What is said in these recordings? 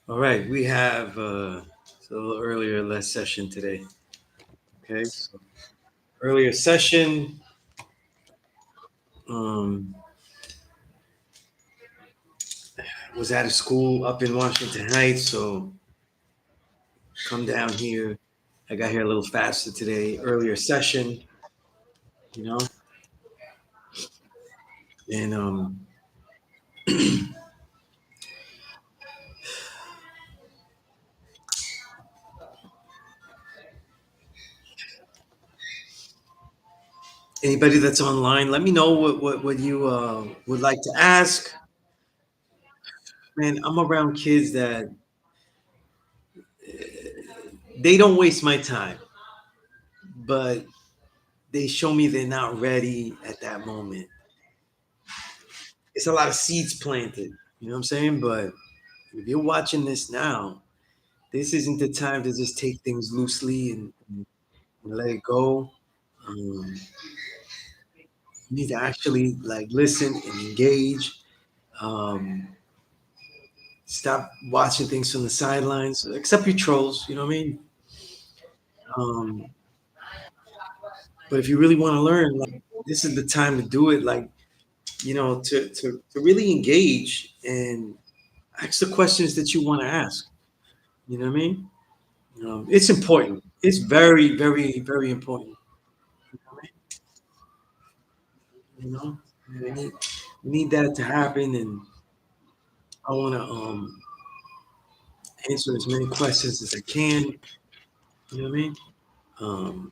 All right, we have it's a little earlier less session today. Okay, so earlier session um, was at a school up in Washington Heights, so come down here. I got here a little faster today. Earlier session, you know, and anybody that's online, let me know what you would like to ask. Man, I'm around kids that they don't waste my time, but they show me they're not ready at that moment. It's a lot of seeds planted. You know what I'm saying? But if you're watching this now, this isn't the time to just take things loosely and let it go. You need to actually like listen and engage. Um, Stop watching things from the sidelines, except your trolls. You know what I mean? Um, but if you really want to learn, like this is the time to do it. Like to really engage and ask the questions that you want to ask. You know what I mean? It's important. It's very, very, very important. You know, we need, we need that to happen, and I want to answer as many questions as I can. You know what I mean? Um,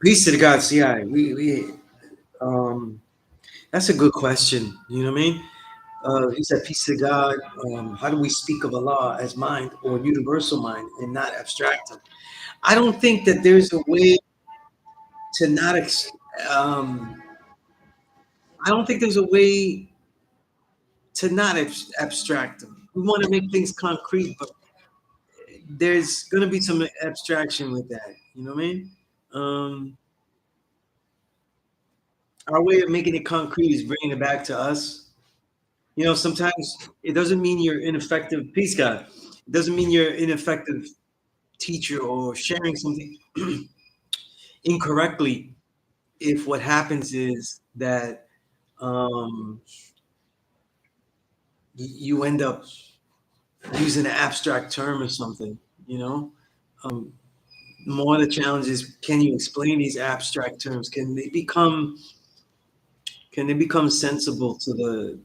Peace to the gods. Yeah, we that's a good question. You know what I mean? He said, "Peace to God." How do we speak of Allah as mind or universal mind and not abstract him? I don't think that there's a way to not. Um, I don't think there's a way to not abstract them. We want to make things concrete, but there's going to be some abstraction with that. You know what I mean? Um, our way of making it concrete is bringing it back to us. Sometimes it doesn't mean you're ineffective. Peace, God. It doesn't mean you're ineffective teacher or sharing something incorrectly. If what happens is that um, you end up using an abstract term or something, you know. More of the challenge is, can you explain these abstract terms? Can they become sensible to the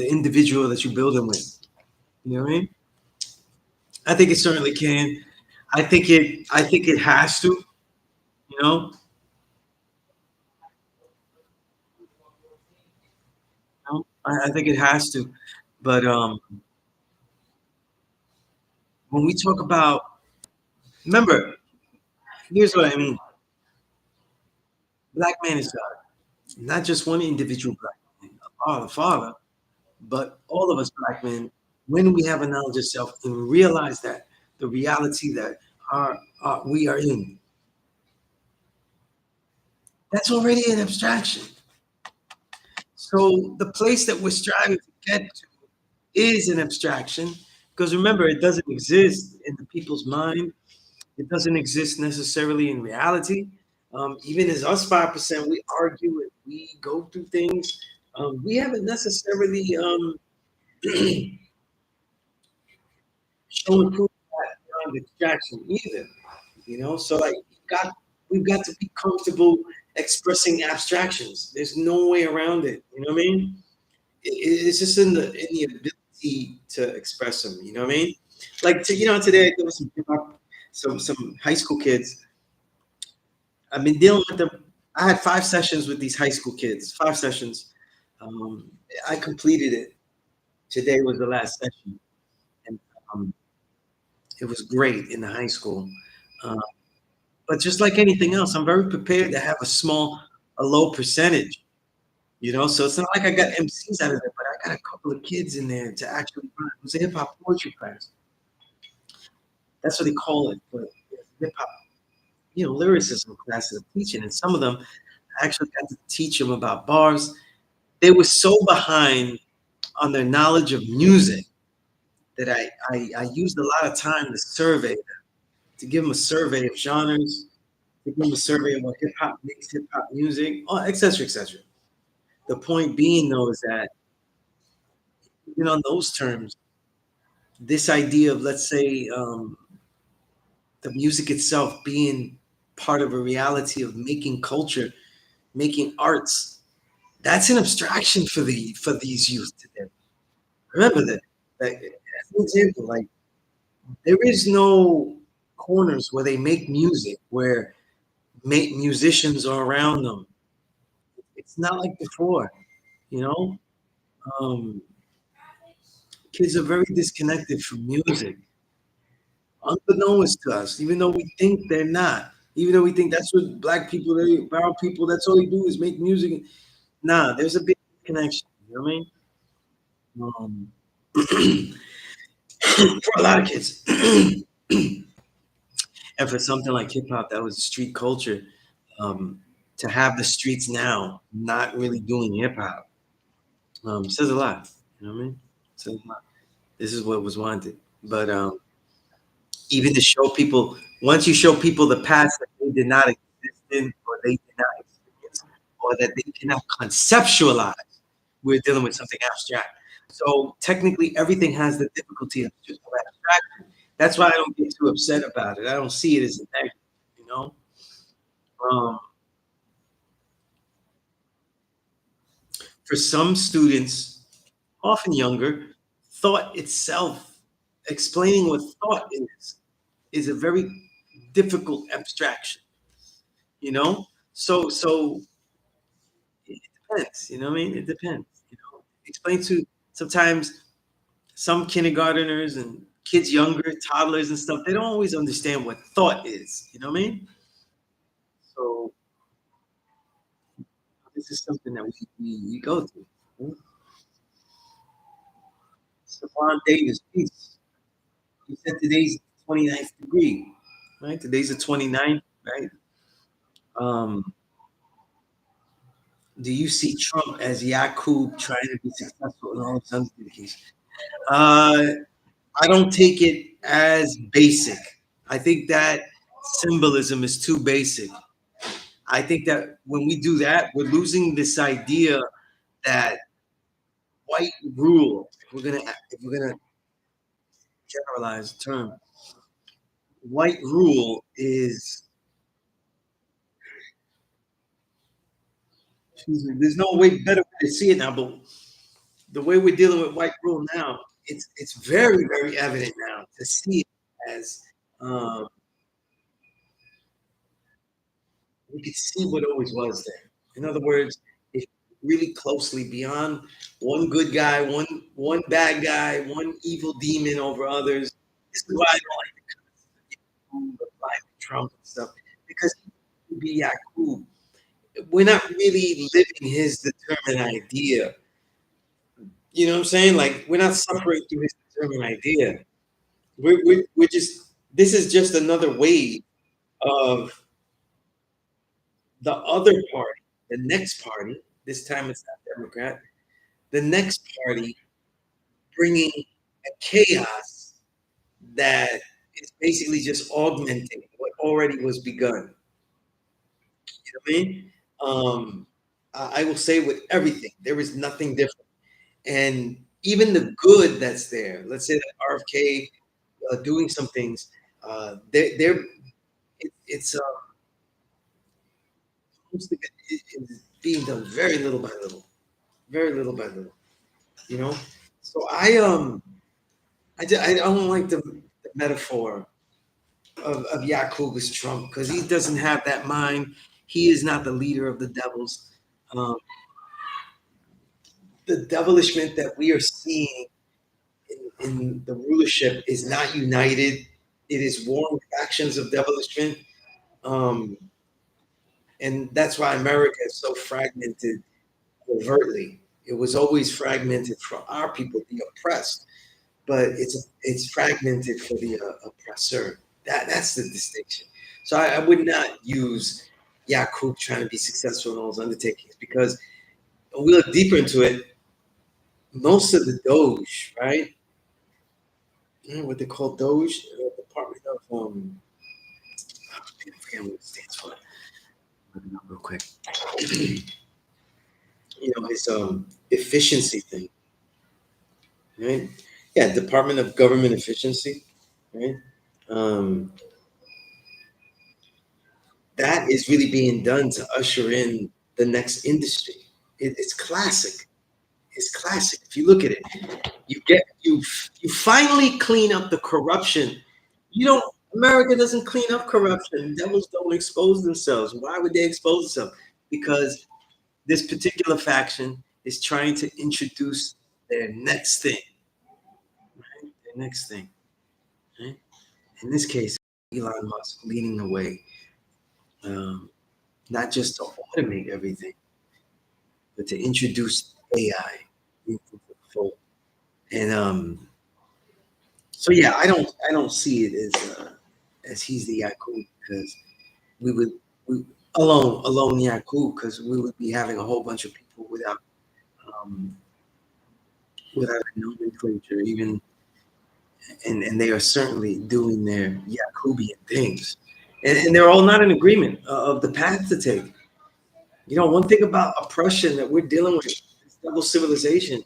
individual that you're building with? You know what I mean? I think it certainly can. I think it has to. You know, I think it has to. But when we talk about, remember, here's what I mean: black man is God, not just one individual black man, Allah, the Father, but all of us black men. When we have a knowledge of self and realize that the reality that we are in, that's already an abstraction. So the place that we're striving to get to is an abstraction because remember, it doesn't exist in the people's mind. It doesn't exist necessarily in reality. Even as us 5%, we argue and we go through things. We haven't necessarily shown proof that beyond abstraction either. So like we've got to be comfortable expressing abstractions. There's no way around it. You know what I mean? It's just in the ability to express them. You know what I mean? Like today there was some high school kids. I've been dealing with them. I had 5 sessions with these high school kids. 5 sessions. Um, I completed it. Today was the last session, and um, it was great in the high school. Uh, but just like anything else, I'm very prepared to have a low percentage. So it's not like I got MCs out of it, but I got a couple of kids in there to actually run. It was a hip hop poetry class. That's what they call it, but hip hop. lyricism classes of teaching, and some of them I actually got to teach them about bars. They were so behind on their knowledge of music that I used a lot of time to survey them, to give them a survey of genres, to give them a survey of what hip hop makes hip hop music, et cetera, et cetera. The point being, though, is that even on those terms, this idea of, let's say, the music itself being part of a reality of making culture, making arts, that's an abstraction for these youth today. Remember that. Like, as an example, like there is no corners where they make music where make musicians are around them. It's not like before, you know. Um, Kids are very disconnected from music, unbeknownst to us, even though we think they're not. Even though we think that's what black people, brown people, that's all they do is make music. Nah, there's a big connection. You know what I mean? For a lot of kids, and for something like hip hop, that was a street culture. Um, to have the streets now not really doing hip hop says a lot. You know what I mean? Says a lot. This is what was wanted, but even to show people, once you show people the past that they did not exist in, or they did not experience, or that they cannot conceptualize, we're dealing with something abstract. So technically, everything has the difficulty of just abstraction. That's why I don't get too upset about it. I don't see it as a negative, you know. Um, for some students, often younger, thought itself, explaining what thought is a very difficult abstraction, you know. So it depends, you know what I mean? It depends, you know. Explain to sometimes some kindergarteners and kids younger, toddlers and stuff, they don't always understand what thought is, you know what I mean? So this is something that we go through. You know? Stephon Davis, peace. He said today's 29th degree, right? Today's the 29th, right? Um, do you see Trump as Yakub trying to be successful in all of his undertakings? Uh, I don't take it as basic. I think that symbolism is too basic. I think that when we do that, we're losing this idea that white rule. If we're gonna generalize the term, white rule is. Excuse me. There's no way better way to see it now, but the way we're dealing with white rule now, it's very evident now to see it as we could see what always was there. In other words, if really closely beyond one good guy, one bad guy, one evil demon over others. This is why I don't like the Trump and stuff because he could be Yakub. We're not really living his determined idea. You know what I'm saying? Like we're not suffering through his determined idea. We're just this is just another way of the other party, the next party. This time it's not Democrat. The next party bringing a chaos that is basically just augmenting what already was begun. You know what I mean? I will say with everything, there is nothing different. And even the good that's there, let's say that RFK doing some things, they're it's most of it is being done very little by little, very little by little. You know, so I don't like the metaphor of Yakub as Trump because he doesn't have that mind. He is not the leader of the devils. Um, the devilishment that we are seeing in the rulership is not united. It is warm factions of devilishment. Um, and that's why America is so fragmented overtly. It was always fragmented for our people, the oppressed, but it's fragmented for the oppressor. That's the distinction. So I would not use Yakub trying to be successful in all those undertakings because when we look deeper into it, most of the Doge, right? You know what they call Doge, Department of I forget what it stands for. Look it up real quick. You know, his efficiency thing, right? Yeah, Department of Government Efficiency, right? Um, that is really being done to usher in the next industry. It's classic. It's classic. If you look at it, you finally clean up the corruption. You don't. America doesn't clean up corruption. Devils don't expose themselves. Why would they expose themselves? Because this particular faction is trying to introduce their next thing. Right? Their next thing. Right? In this case, Elon Musk leading the way, um, not just to automate everything, but to introduce AI into the fold. And so yeah, I don't see it as he's the Yakub because we would we alone Yakub because we would be having a whole bunch of people um, without a nomenclature even, and they are certainly doing their Yakubian things, and they're all not in agreement of the path to take. You know, one thing about oppression that we're dealing with, this double civilization,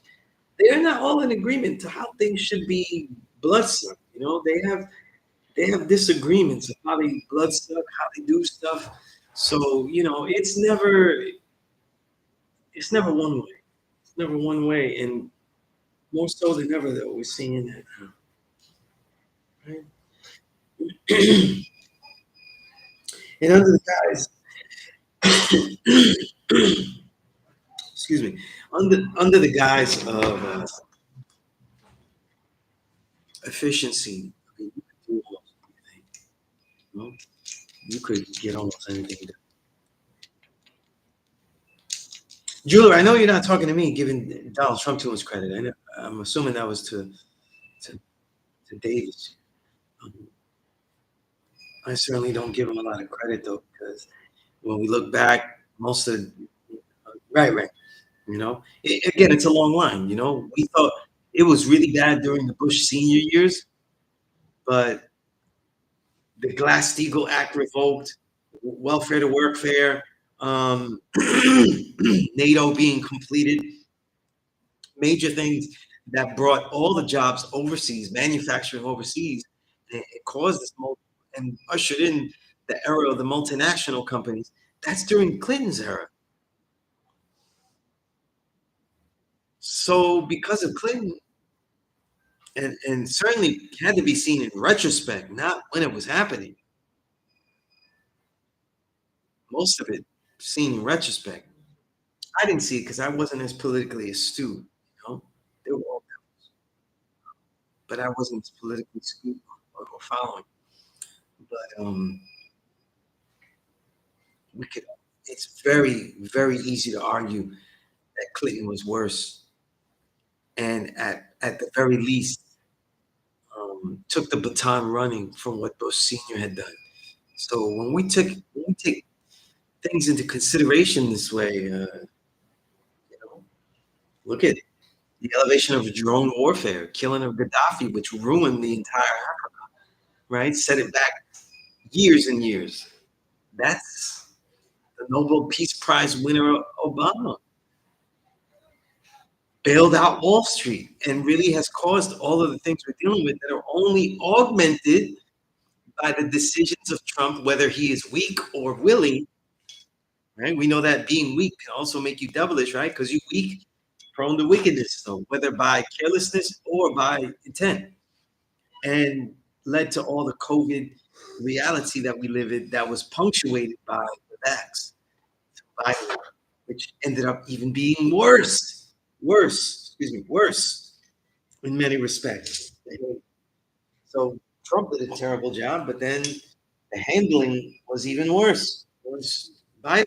they're not all in agreement to how things should be blood sucked. You know, they have disagreements of how they blood suck, how they do stuff. So you know, it's never one way. It's never one way, and more so than ever, though, we're seeing that now. Right? And under the guise, excuse me, under the guise of efficiency, I mean, you could do almost anything. You know? You could get almost anything done. Julie, I know you're not talking to me, giving Donald Trump too much credit. I'm assuming that was to, to Davis. Um, I certainly don't give him a lot of credit though, because when we look back, most of right, right, you know, again, it's a long line. You know, we thought it was really bad during the Bush senior years, but the Glass-Steagall Act revoked, welfare to workfare, NATO being completed, major things that brought all the jobs overseas, manufacturing overseas. It caused this and ushered in the era of the multinational companies. That's during Clinton's era. So because of Clinton, and certainly had to be seen in retrospect, not when it was happening. Most of it seen in retrospect. I didn't see it because I wasn't as politically astute. You know, they were all, but I wasn't as politically astute or following. But we could. It's very, very easy to argue that Clinton was worse, and at the very least, took the baton running from what Bush Senior had done. So when we take things into consideration this way, you know, look at the elevation of drone warfare, killing of Gaddafi, which ruined the entire Africa, right? Set it back years and years. That's the Nobel Peace Prize winner Obama bailed out Wall Street and really has caused all of the things we're dealing with that are only augmented by the decisions of Trump, whether he is weak or willing. Right? We know that being weak can also make you devilish, right? Because you're weak, prone to wickedness, so whether by carelessness or by intent, and led to all the COVID reality that we live in that was punctuated by the vax, by which ended up even being worse in many respects. So Trump did a terrible job, but then the handling was even worse. It was Biden,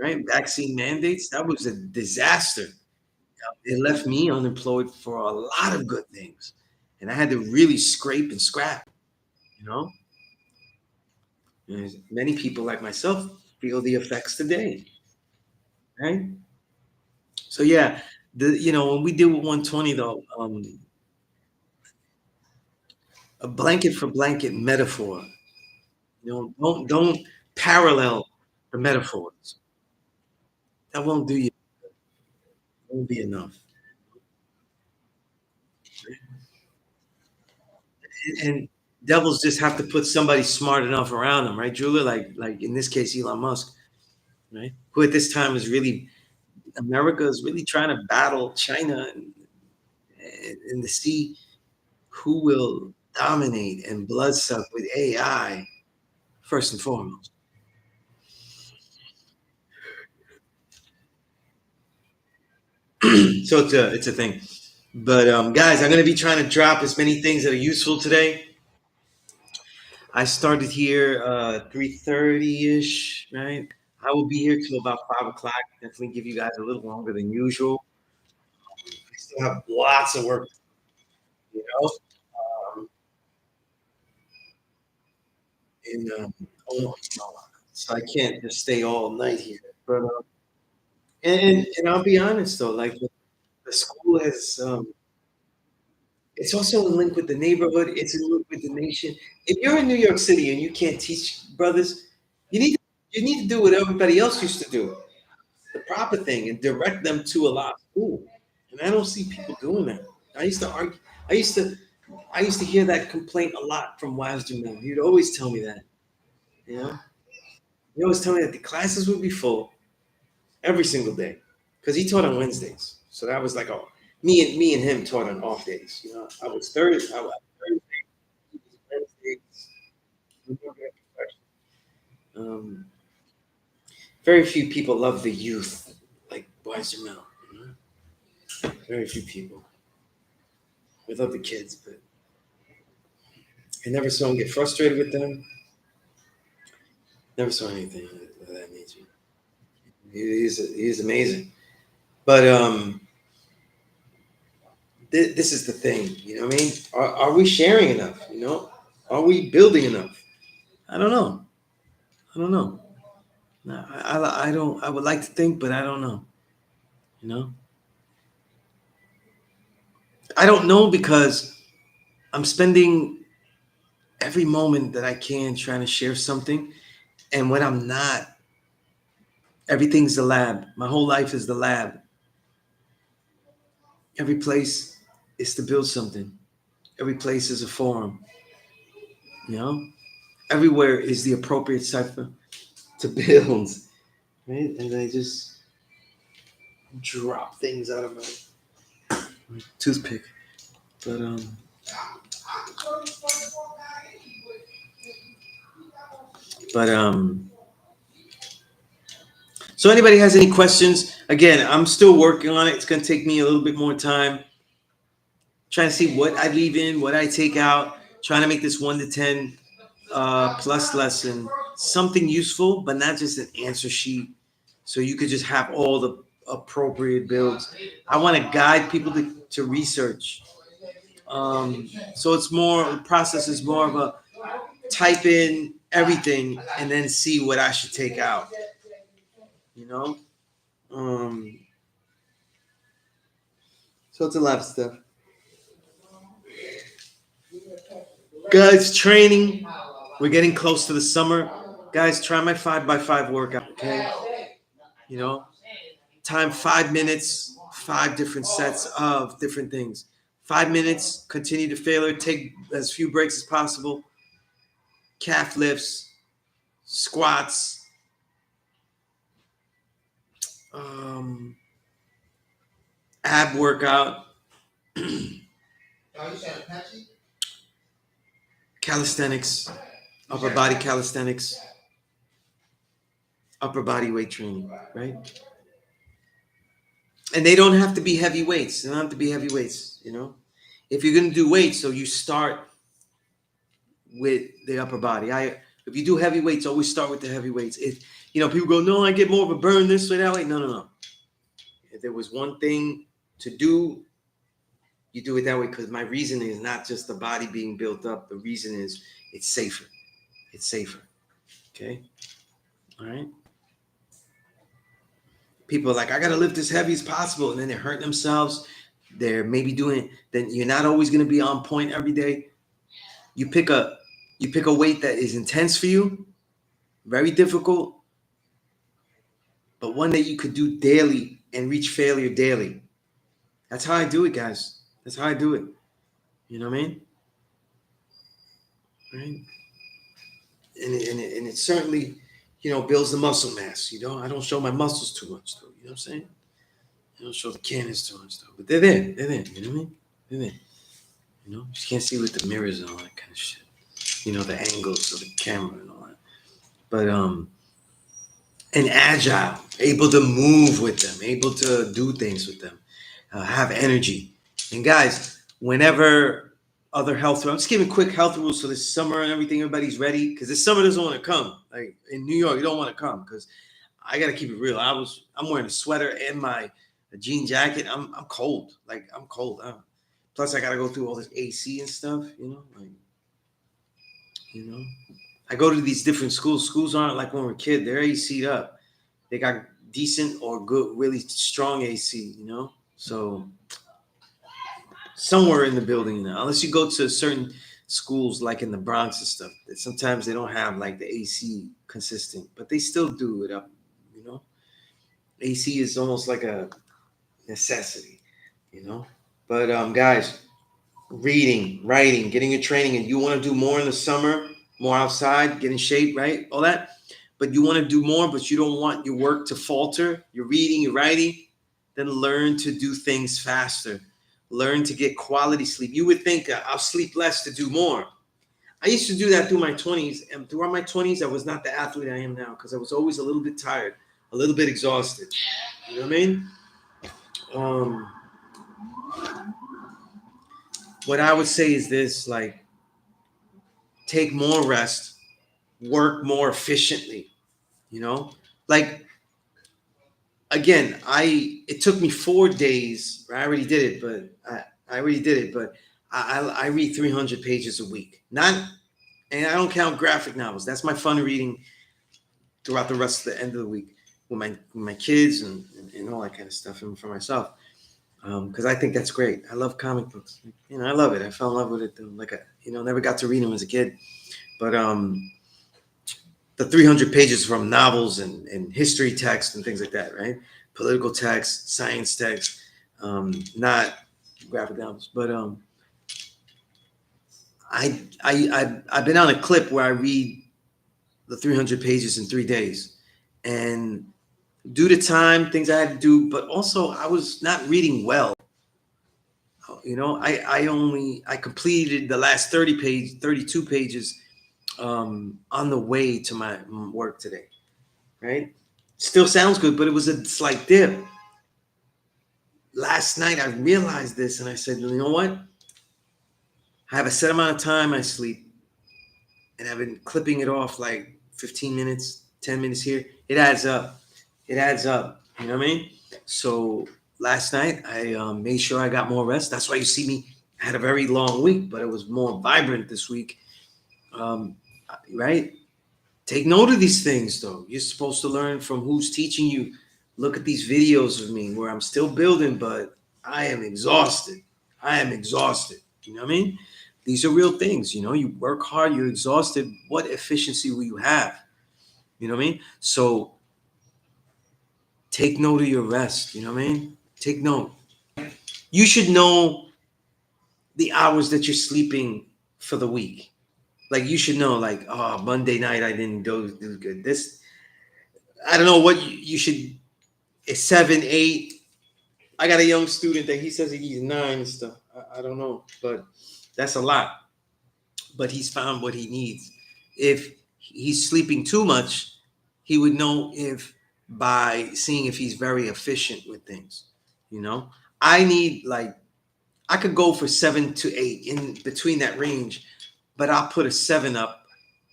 right? Vaccine mandates, that was a disaster. It left me unemployed for a lot of good things. And I had to really scrape and scrap, you know? And many people like myself feel the effects today, right? So yeah, when we deal with 120 though, a blanket for blanket metaphor. Don't parallel the metaphors. That won't do you. Won't be enough. And devils just have to put somebody smart enough around them, right, Julia? Like in this case, Elon Musk, right? Who at this time is really America is really trying to battle China and to see who will dominate and bloodsuck with AI first and foremost. So it's a thing. But guys, I'm gonna be trying to drop as many things that are useful today. I started here 3:30 ish, right? I will be here till about 5 o'clock. Definitely give you guys a little longer than usual. I still have lots of work, you know. Um, and so I can't just stay all night here. But and I'll be honest though, like the school has it's also in link with the neighborhood. It's in link with the nation. If you're in New York City and you can't teach brothers, you need you need to do what everybody else used to do, the proper thing, and direct them to a lot of school. And I don't see people doing that. I used to argue. I used to. I used to hear that complaint a lot from Wisdom men. He'd always tell me that. You know, he always tell me that the classes would be full every single day because he taught on Wednesdays. So that was like me and him taught on off days. I was Thursday. I was Wednesdays. Um, very few people love the youth like Boys and Mel. Very few people. We love the kids, but I never saw him get frustrated with them. Never saw anything of that nature. He's amazing. But this is the thing. You know what I mean? Are we sharing enough? Are we building enough? I don't know. I don't know. No, I don't. I would like to think, but I don't know. You know, I don't know because I'm spending every moment that I can trying to share something, and when I'm not, everything's the lab. My whole life is the lab. Every place is to build something. Every place is a forum. You know, everywhere is the appropriate cipher to build. Right, and I just drop things out of my toothpick. But but so anybody has any questions? Again, I'm still working on it. It's gonna take me a little bit more time. Trying to see what I leave in, what I take out. Trying to make this 1 to 10 plus lesson something useful, but not just an answer sheet. So you could just have all the appropriate builds. I want to guide people to research. So it's more the process is more of a type in everything and then see what I should take out. You know, um, so it's a lot of stuff. Guys, training. We're getting close to the summer. Guys, try my 5x5 workout. Okay, you know, time 5 minutes, 5 different sets of different things. 5 minutes, continue to failure, take as few breaks as possible. Calf lifts, squats, um, ab workout, calisthenics, upper body calisthenics, upper body weight training, right? And they don't have to be heavy weights. They don't have to be heavy weights. If you're gonna do weights, so you start with the upper body. If you do heavy weights, always start with the heavy weights. If people go, no, I get more of a burn this way, that way. No, no, no. If there was one thing to do, you do it that way because my reason is not just the body being built up. The reason is it's safer. It's safer. Okay. All right. People are like, I gotta lift as heavy as possible, and then they're hurting themselves. They're maybe doing. Then you're not always gonna be on point every day. You pick a weight that is intense for you, very difficult, but one that you could do daily and reach failure daily. That's how I do it, guys. That's how I do it. You know what I mean? Right? And it certainly, builds the muscle mass. I don't show my muscles too much, though. You know what I'm saying? I don't show the cannons too much, though. But they're there. They're there. You know what I mean? They're there. You just can't see with the mirrors and all that kind of shit. The angles of the camera and all that. But and agile, able to move with them, able to do things with them, have energy. And guys, whenever other health, I'm just giving quick health rules for this summer and everything. Everybody's ready because this summer doesn't want to come. Like in New York, you don't want to come because I got to keep it real. I'm wearing a sweater and my jean jacket. I'm cold. Like I'm cold. Plus, I got to go through all this AC and stuff. You know. I go to these different schools. Schools aren't like when we're a kid. They're AC'd up. They got decent or good, really strong AC, So somewhere in the building now, unless you go to certain schools like in the Bronx and stuff, that sometimes they don't have like the AC consistent, but they still do it up, AC is almost like a necessity, But guys, reading, writing, getting your training, and you want to do more in the summer, more outside, get in shape, right? All that. But you want to do more, but you don't want your work to falter, your reading, your writing, then learn to do things faster. Learn to get quality sleep. You would think I'll sleep less to do more. I used to do that through my 20s. And throughout my 20s, I was not the athlete I am now because I was always a little bit tired, a little bit exhausted. You know what I mean? What I would say is this, like, take more rest, work more efficiently, Like, again, it took me 4 days. I already did it, but I read 300 pages a week. And I don't count graphic novels. That's my fun reading throughout the rest of the end of the week with my kids and all that kind of stuff, and for myself, because I think that's great. I love comic books. I love it. I fell in love with it. Like never got to read them as a kid, but the 300 pages from novels and history text and things like that, right? Political text, science text, not graphic novels, but I've been on a clip where I read the 300 pages in 3 days, and due to time, things I had to do, but also I was not reading well. I completed the last 32 pages on the way to my work today, right? Still sounds good, but it was a slight dip. Last night I realized this and I said, you know what? I have a set amount of time I sleep, and I've been clipping it off like 15 minutes, 10 minutes here. It adds up. It adds up. You know what I mean? So last night I made sure I got more rest. That's why you see me. I had a very long week, but it was more vibrant this week. Right? Take note of these things, though. You're supposed to learn from who's teaching you. Look at these videos of me where I'm still building, but I am exhausted. I am exhausted. You know what I mean? These are real things. You work hard, you're exhausted. What efficiency will you have? You know what I mean? So take note of your rest. You know what I mean? Take note. You should know the hours that you're sleeping for the week. Like you should know, like, oh, Monday night I didn't do good. I don't know what you should. It's 7, 8. I got a young student that he says he's 9 and stuff. I don't know, but that's a lot. But he's found what he needs. If he's sleeping too much, he would know by seeing if he's very efficient with things. I need I could go for 7 to 8 in between that range, but I'll put a 7 up,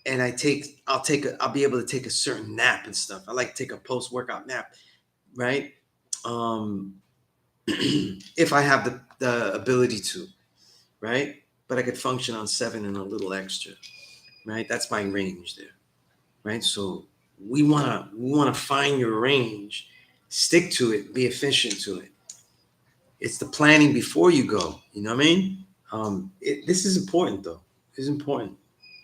and I'll be able to take a certain nap and stuff. I like to take a post-workout nap, right? If I have the ability to, right? But I could function on 7 and a little extra, right? That's my range there. right? So we wanna find your range, stick to it, be efficient to it. It's the planning before you go. You know what I mean? This is important though. This is important.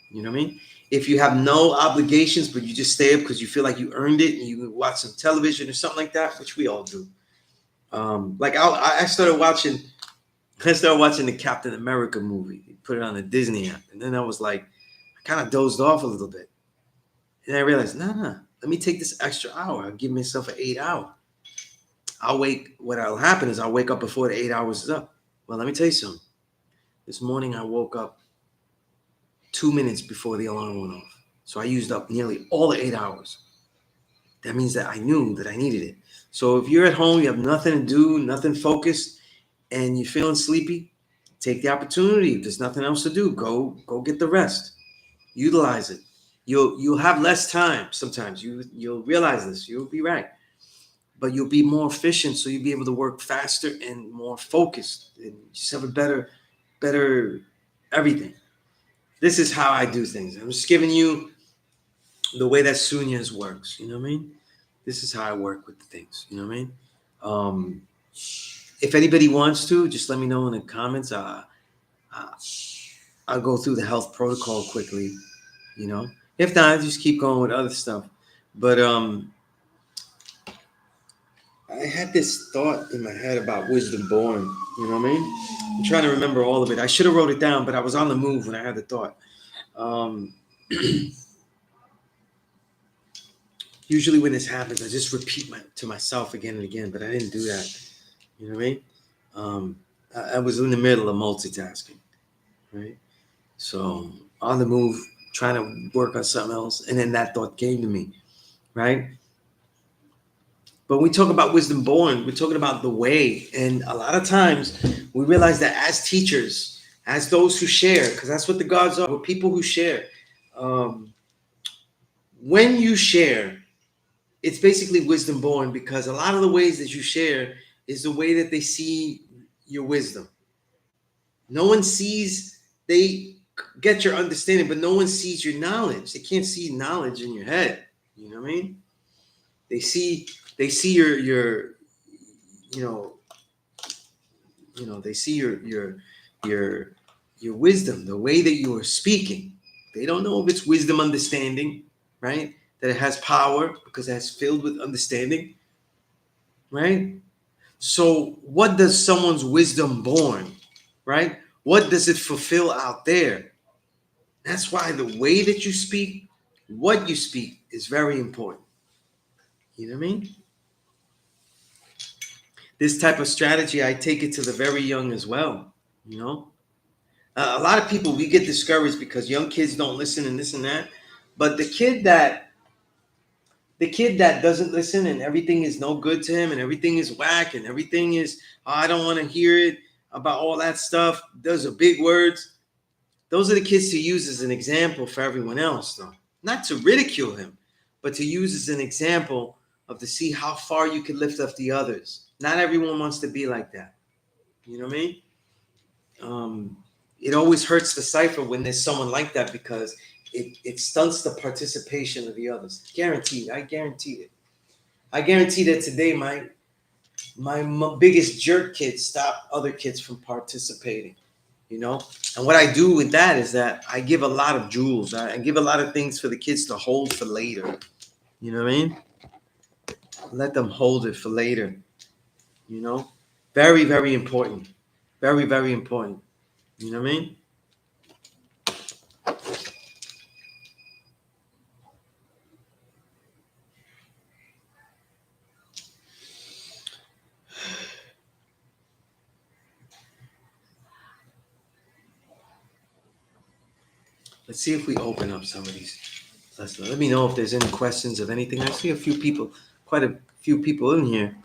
You know what I mean? If you have no obligations, but you just stay up because you feel like you earned it, and you watch some television or something like that, which we all do. Like I started watching. I started watching the Captain America movie. Put it on the Disney app, and then I was like, I kind of dozed off a little bit, and I realized, nah, let me take this extra hour. I'll give myself an 8 hour. I'll wake. What'll happen is I'll wake up before the 8 hours is up. Well, let me tell you something. This morning I woke up 2 minutes before the alarm went off, so I used up nearly all the 8 hours. That means that I knew that I needed it. So if you're at home, you have nothing to do, nothing focused, and you're feeling sleepy, take the opportunity. If there's nothing else to do, go get the rest. Utilize it. You'll have less time sometimes. You'll realize this. You'll be right. But you'll be more efficient, so you'll be able to work faster and more focused, and just have a better everything. This is how I do things. I'm just giving you the way that Sunez works. You know what I mean? This is how I work with the things. You know what I mean? Um, if anybody wants to, just let me know in the comments. I'll go through the health protocol quickly. You know, if not, just keep going with other stuff. But I had this thought in my head about wisdom born. You know what I mean? I'm trying to remember all of it. I should have wrote it down, but I was on the move when I had the thought. Um, Usually when this happens, I just repeat to myself again and again, but I didn't do that. You know what I mean? I was in the middle of multitasking, right? So on the move, trying to work on something else, and then that thought came to me, right? But when we talk about wisdom born, we're talking about the way, and a lot of times we realize that as teachers, as those who share, because that's what the gods are, we're people who share. Um, when you share, it's basically wisdom born, because a lot of the ways that you share is the way that they see your wisdom. No one sees, they get your understanding, but no one sees your knowledge. They can't see knowledge in your head. You know what I mean? They see your you know they see your your wisdom, the way that you are speaking. They don't know if it's wisdom understanding, right? That it has power because it's filled with understanding, right? So what does someone's wisdom born, right? What does it fulfill out there? That's why the way that you speak, what you speak, is very important. You know what I mean? This type of strategy, I take it to the very young as well. You know, a lot of people, we get discouraged because young kids don't listen and this and that. But the kid that doesn't listen and everything is no good to him and everything is whack and everything is, oh, I don't want to hear it about all that stuff. Those are big words. Those are the kids to use as an example for everyone else, though. Not to ridicule him, but to use as an example of to see how far you can lift up the others. Not everyone wants to be like that. You know what I mean? It always hurts the cipher when there's someone like that, because it stunts the participation of the others. Guaranteed. I guarantee it. I guarantee that today my biggest jerk kids stop other kids from participating. You know, and what I do with that is that I give a lot of jewels. I give a lot of things for the kids to hold for later. You know what I mean? Let them hold it for later. You know, very, very important. Very, very important. You know what I mean? Let's see if we open up some of these. Let me know if there's any questions of anything. I see a few people, quite a few people in here.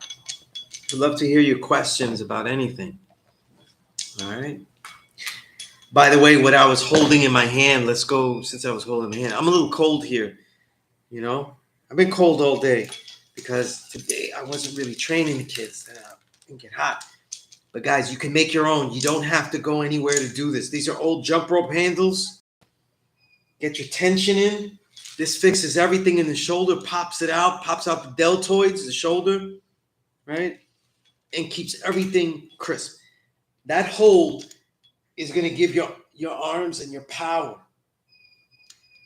I'd love to hear your questions about anything. All right. By the way, what I was holding in my hand, let's go, since I was holding my hand. I'm a little cold here, you know? I've been cold all day because today I wasn't really training the kids. I didn't get hot. But guys, you can make your own. You don't have to go anywhere to do this. These are old jump rope handles. Get your tension in. This fixes everything in the shoulder, pops it out, pops out the deltoids, the shoulder, right? And keeps everything crisp. That hold is going to give your arms and your power.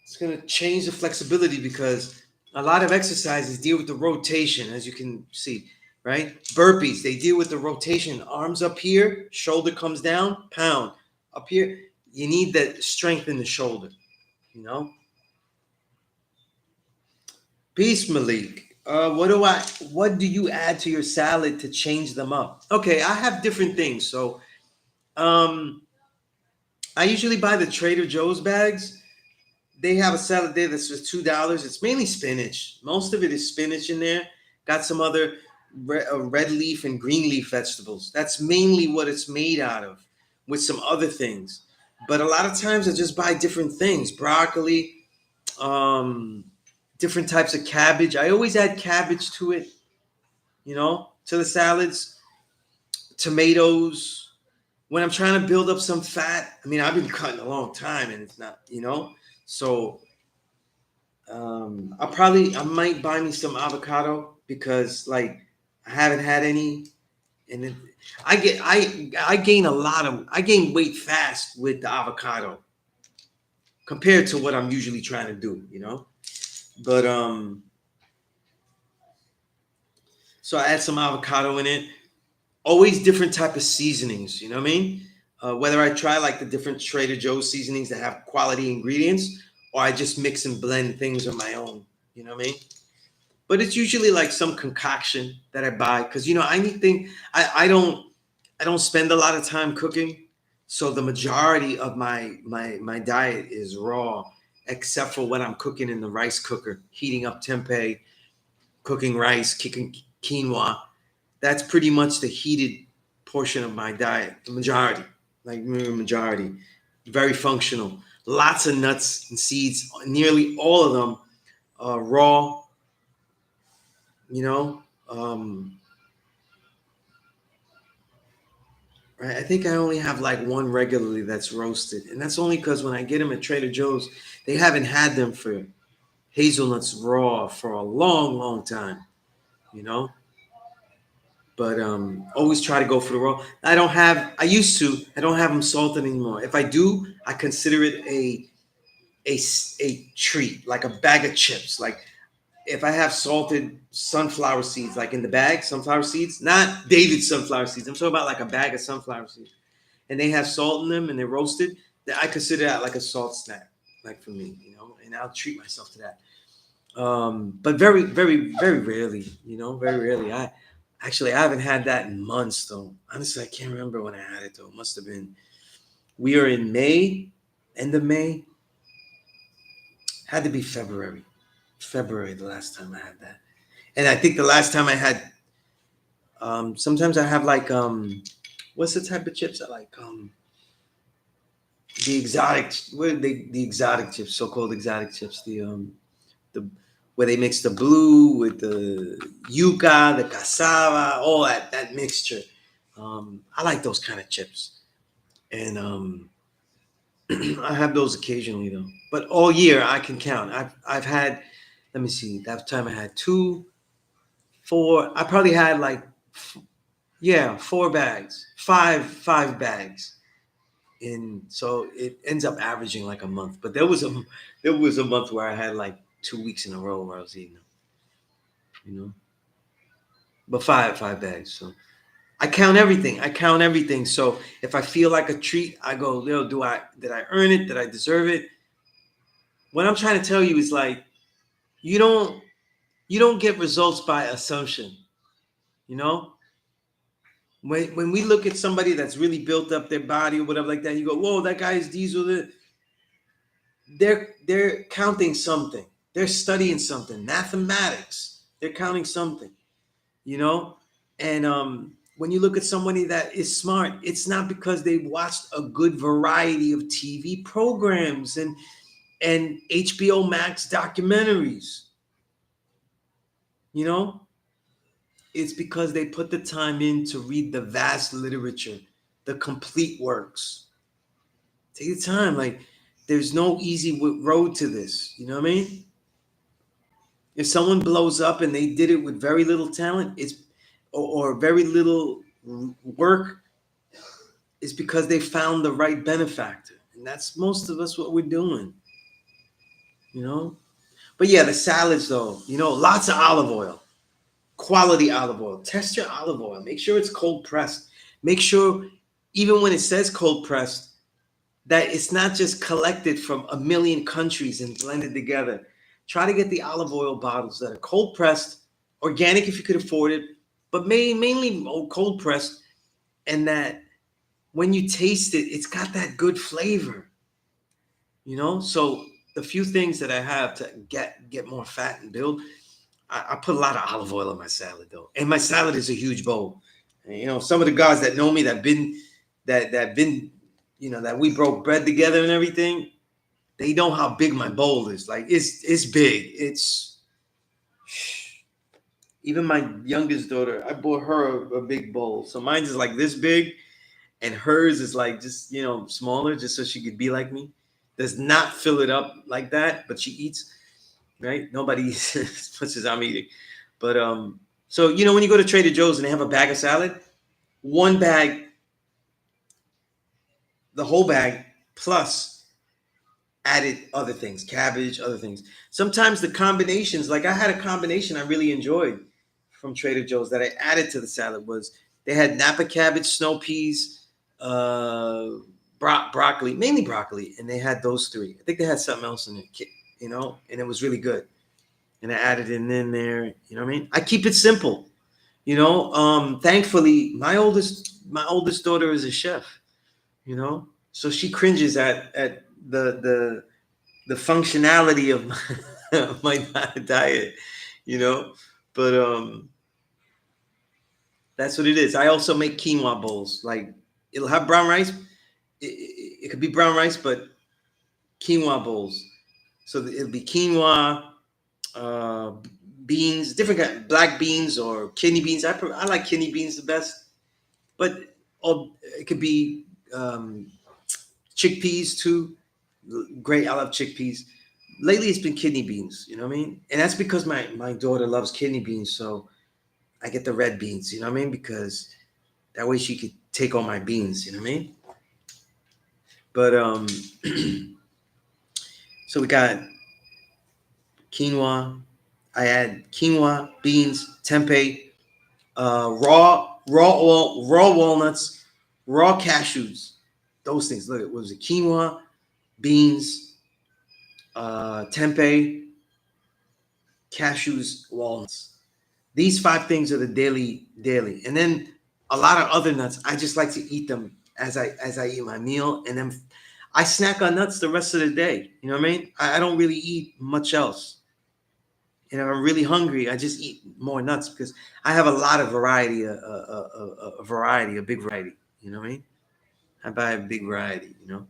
It's going to change the flexibility because a lot of exercises deal with the rotation, as you can see, right? Burpees, they deal with the rotation. Arms up here, shoulder comes down, pound. Up here, you need that strength in the shoulder, you know? Peace, Malik. What do you add to your salad to change them up? Okay, I have different things. So um I usually buy the Trader Joe's bags. They have a salad there that's just $2. It's mainly spinach. Most of it is spinach in there. Got some other red leaf and green leaf vegetables. That's mainly what it's made out of, with some other things. But a lot of times I just buy different things: broccoli, um, different types of cabbage. I always add cabbage to it, to the salads. Tomatoes. When I'm trying to build up some fat, I mean, I've been cutting a long time, and it's not. So I might buy me some avocado because like I haven't had any, and I gain weight fast with the avocado compared to what I'm usually trying to do. But so I add some avocado in it. Always different type of seasonings. You know what I mean? Whether I try like the different Trader Joe's seasonings that have quality ingredients, or I just mix and blend things on my own. You know what I mean? But it's usually like some concoction that I buy because I don't spend a lot of time cooking, so the majority of my diet is raw, except for when I'm cooking in the rice cooker, heating up tempeh, cooking rice, kicking quinoa. That's pretty much the heated portion of my diet, the majority, very functional. Lots of nuts and seeds, nearly all of them raw, you know. Right? I think I only have like one regularly that's roasted, and that's only because when I get them at Trader Joe's, they haven't had them for hazelnuts raw for a long, long time, you know. But always try to go for the raw. I don't have them salted anymore. If I do, I consider it a treat, like a bag of chips. Like if I have salted sunflower seeds, like in the bag, sunflower seeds, not David's sunflower seeds. I'm talking about like a bag of sunflower seeds, and they have salt in them and they're roasted. I consider that like a salt snack, like for me, and I'll treat myself to that. But very, very, very rarely, very rarely. I haven't had that in months though. Honestly, I can't remember when I had it though. It must have been, we are in May, end of May. Had to be February. February the last time I had that. And I think the last time I had, sometimes I have like, what's the type of chips I like? The exotic, what are they? The exotic chips, so-called exotic chips. The where they mix the blue with the yuca, the cassava, all that mixture. I like those kind of chips, and I have those occasionally though. But all year I can count. I've had. Let me see. That time I had two, four. I probably had like, yeah, 4 bags, five bags, and so it ends up averaging like a month. But there was a month where I had like 2 weeks in a row where I was eating them. You know, but five bags. So I count everything. I count everything. So if I feel like a treat, I go, did I earn it? Did I deserve it? What I'm trying to tell you is like you don't get results by assumption. You know, when we look at somebody that's really built up their body or whatever like that, you go, whoa, that guy is diesel. They're counting something. They're studying something. Mathematics. They're counting something. You know, and when you look at somebody that is smart, it's not because they watched a good variety of TV programs and HBO Max documentaries. You know, it's because they put the time in to read the vast literature, the complete works. Take your time. Like, there's no easy road to this. You know what I mean? If someone blows up and they did it with very little talent, or very little work, it's because they found the right benefactor. And that's most of us what we're doing, you know? But yeah, the salads though, lots of olive oil, quality olive oil. Test your olive oil. Make sure it's cold pressed. Make sure, even when it says cold pressed, that it's not just collected from a million countries and blended together. Try to get the olive oil bottles that are cold pressed, organic if you could afford it, but mainly cold pressed, and that when you taste it, it's got that good flavor. So the few things that I have to get more fat and build, I put a lot of olive oil in my salad though, and my salad is a huge bowl. And, some of the guys that know me that been that we broke bread together and everything, they know how big my bowl is. Like it's big. It's even my youngest daughter. I bought her a big bowl, so mine's is like this big, and hers is like just smaller, just so she could be like me. Does not fill it up like that, but she eats. Right? Nobody eats as much as I'm eating. But so when you go to Trader Joe's and they have a bag of salad, one bag, the whole bag plus added other things, cabbage, other things. Sometimes the combinations, like I had a combination I really enjoyed from Trader Joe's that I added to the salad was they had Napa cabbage, snow peas, uh, broccoli, mainly broccoli, and they had those three. I think they had something else in it, and it was really good. And I added it in there. You know what I mean? I keep it simple. Thankfully, my oldest daughter is a chef. So she cringes at the functionality of my diet. You know, but that's what it is. I also make quinoa bowls. Like it'll have brown rice. It could be brown rice, but quinoa bowls. So it'll be quinoa, uh, beans, different kind, black beans or kidney beans. I like kidney beans the best, but it could be chickpeas too. Great, I love chickpeas. Lately, it's been kidney beans. You know what I mean? And that's because my daughter loves kidney beans, so I get the red beans. You know what I mean? Because that way she could take all my beans. You know what I mean? But so we got quinoa. I add quinoa, beans, tempeh, raw walnuts, raw cashews, those things. Look, what was it? Quinoa, beans, tempeh, cashews, walnuts. These five things are the daily, and then a lot of other nuts. I just like to eat them as I eat my meal, and then I snack on nuts the rest of the day. You know what I mean? I don't really eat much else. And if I'm really hungry, I just eat more nuts because I have a lot of variety, a big variety. You know what I mean? I buy a big variety. A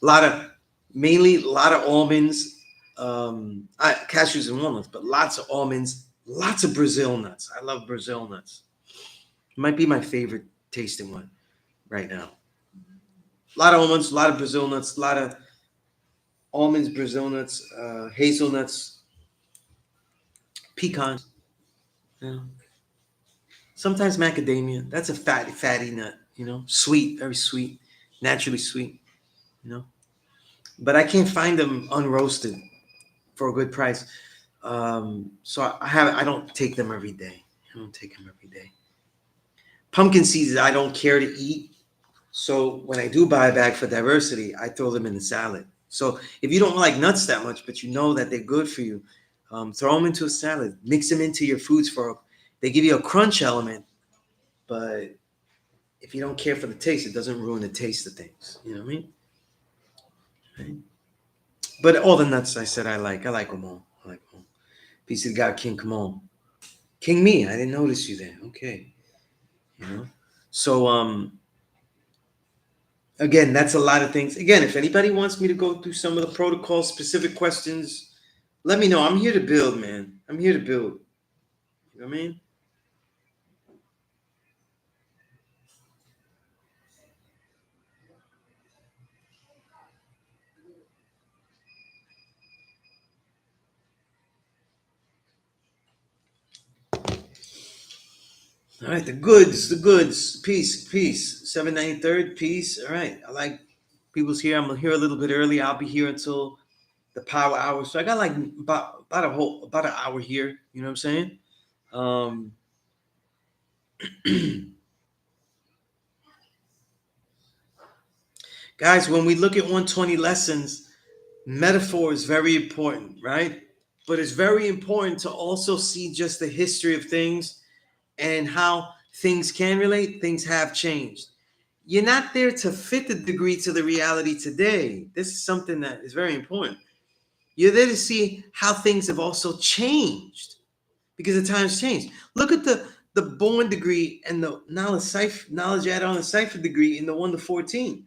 lot of, mainly a lot of almonds, cashews and walnuts, but lots of almonds, lots of Brazil nuts. I love Brazil nuts. It might be my favorite tasting one right now. A lot of almonds, a lot of Brazil nuts, a lot of almonds, Brazil nuts, hazelnuts, pecans. You know. Sometimes macadamia. That's a fatty nut. Sweet, very sweet, naturally sweet. You know, but I can't find them unroasted for a good price. So I don't take them every day. I don't take them every day. Pumpkin seeds I don't care to eat. So when I do buy a bag for diversity, I throw them in the salad. So if you don't like nuts that much, but you know that they're good for you, throw them into a salad. Mix them into your foods they give you a crunch element, but if you don't care for the taste, it doesn't ruin the taste of things. You know what I mean? Right? But all the nuts I said I like. I like them all. I like them all. Peace to God, King. Come on, King. Me. I didn't notice you there. Okay. You know. So again, that's a lot of things. Again, if anybody wants me to go through some of the protocol specific questions, let me know. I'm here to build, man. I'm here to build. You know what I mean? All right, the goods, the goods. Peace, peace. 793rd, peace. All right. I like people's here. I'm here a little bit early. I'll be here until the power hour. So I got like about an hour here. You know what I'm saying? Um guys, when we look at 120 lessons, metaphor is very important, right? But it's very important to also see just the history of things and how things can relate, things have changed. You're not there to fit the degree to the reality today. This is something that is very important. You're there to see how things have also changed because the times change. Look at the born degree and the knowledge add on a cipher degree in the 1 to 14.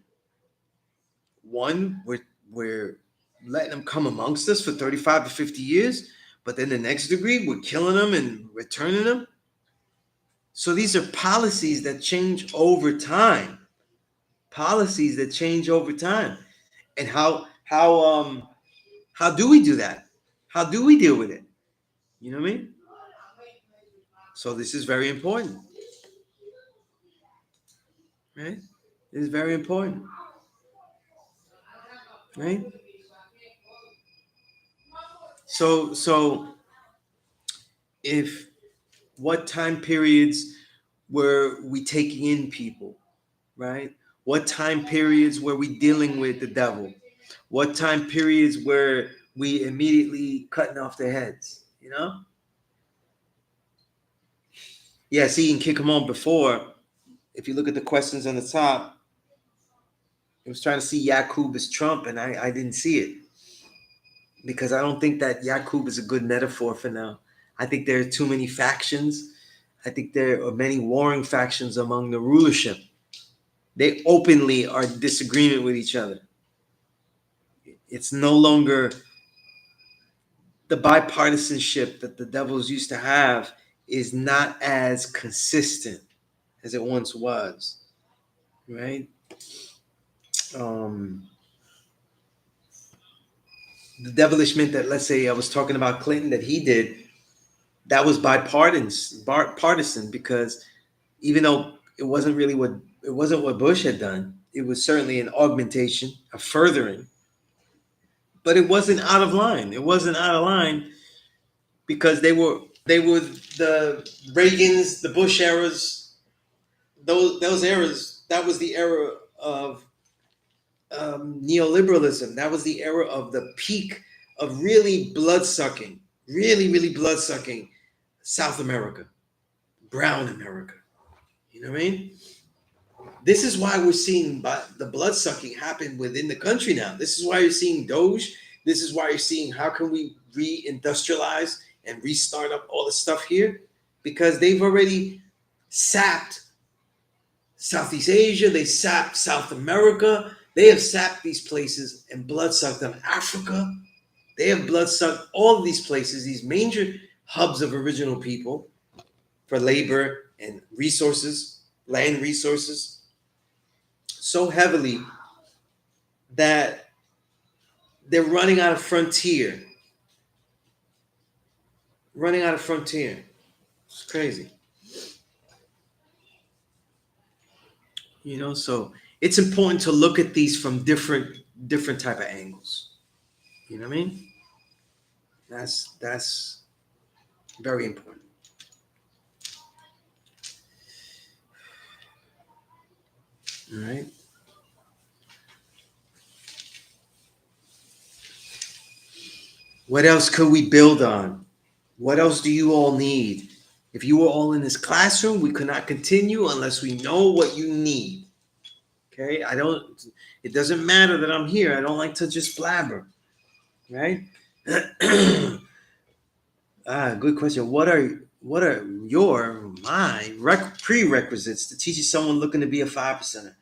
One, we're letting them come amongst us for 35 to 50 years, but then the next degree, we're killing them and returning them. So these are policies that change over time. Policies that change over time. And how do we do that? How do we deal with it? You know what I mean? So this is very important, right? This is very important, right? So if what time periods were we taking in people, right? What time periods were we dealing with the devil? What time periods were we immediately cutting off their heads? You know? Yeah, see, you can kick them on before. If you look at the questions on the top, I was trying to see Yakub as Trump, and I didn't see it because I don't think that Yakub is a good metaphor for now. I think there are too many factions. I think there are many warring factions among the rulership. They openly are in disagreement with each other. It's no longer the bipartisanship that the devils used to have is not as consistent as it once was, right? Um, the devilishment that, let's say, I was talking about Clinton that he did, that was bipartisan because even though it wasn't what Bush had done, it was certainly an augmentation, a furthering, but it wasn't out of line. It wasn't out of line because they were the Reagans, the Bush eras, those eras. That was the era of neoliberalism. That was the era of the peak of really blood sucking, really blood sucking South America, brown America. You know what I mean? This is why we're seeing the blood sucking happen within the country now. This is why you're seeing Doge. This is why you're seeing how can we reindustrialize and restart up all the stuff here because they've already sapped Southeast Asia. They sapped South America. They have sapped these places and blood sucked them. Africa. They have blood sucked all of these places, these major hubs of original people for labor and resources, land resources, so heavily that they're running out of frontier. Running out of frontier. It's crazy. You know, so it's important to look at these from different type of angles. You know what I mean? That's very important. All right. What else could we build on? What else do you all need? If you were all in this classroom, we could not continue unless we know what you need. Okay? It doesn't matter that I'm here. I don't like to just blabber. Right? Good question. What are my prerequisites to teaching someone looking to be a 5%er?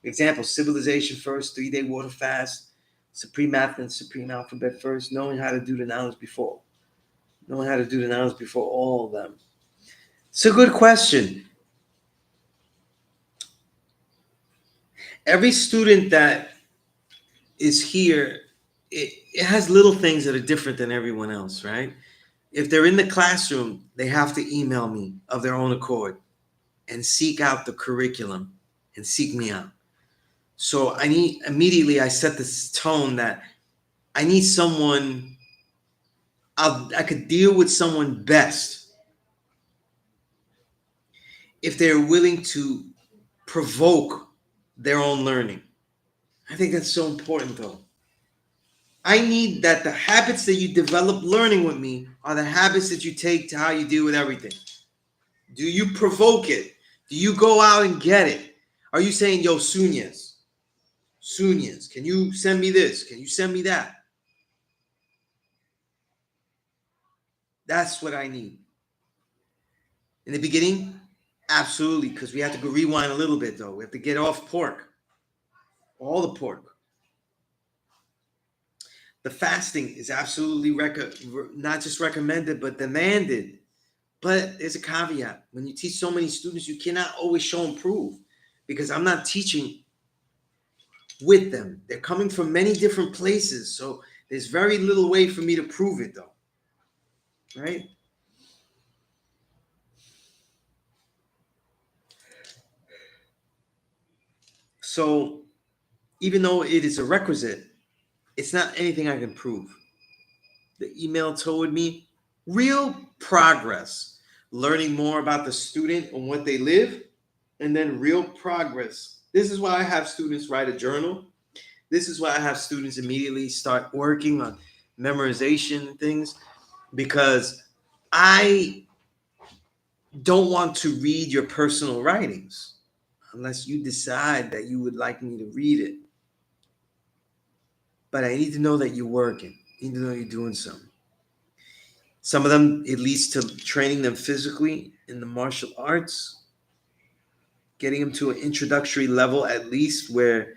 Example, civilization first, 3-day water fast, supreme math and supreme alphabet first, knowing how to do the nouns before. Knowing how to do the nouns before all of them. It's a good question. Every student that is here, it has little things that are different than everyone else, right? If they're in the classroom, they have to email me of their own accord. and seek out the curriculum and seek me out. So I set this tone that I need someone, I could deal with someone best if they're willing to provoke their own learning. I think that's so important though. I need that the habits that you develop learning with me are the habits that you take to how you deal with everything. Do you provoke it? Do you go out and get it? Are you saying, yo, Sunez, can you send me this? Can you send me that? That's what I need. In the beginning, absolutely, because we have to go rewind a little bit though. We have to get off pork, all the pork. The fasting is absolutely not just recommended, but demanded. But there's a caveat. When you teach so many students, you cannot always show and prove because I'm not teaching with them. They're coming from many different places. So there's very little way for me to prove it though. Right? So even though it is a requisite, it's not anything I can prove. The email told me real progress, learning more about the student and what they live, and then real progress. This is why I have students write a journal. This is why I have students immediately start working on memorization and things, because I don't want to read your personal writings unless you decide that you would like me to read it. But I need to know that you're working. I need to know you're doing something. Some of them, it leads to training them physically in the martial arts, getting them to an introductory level at least where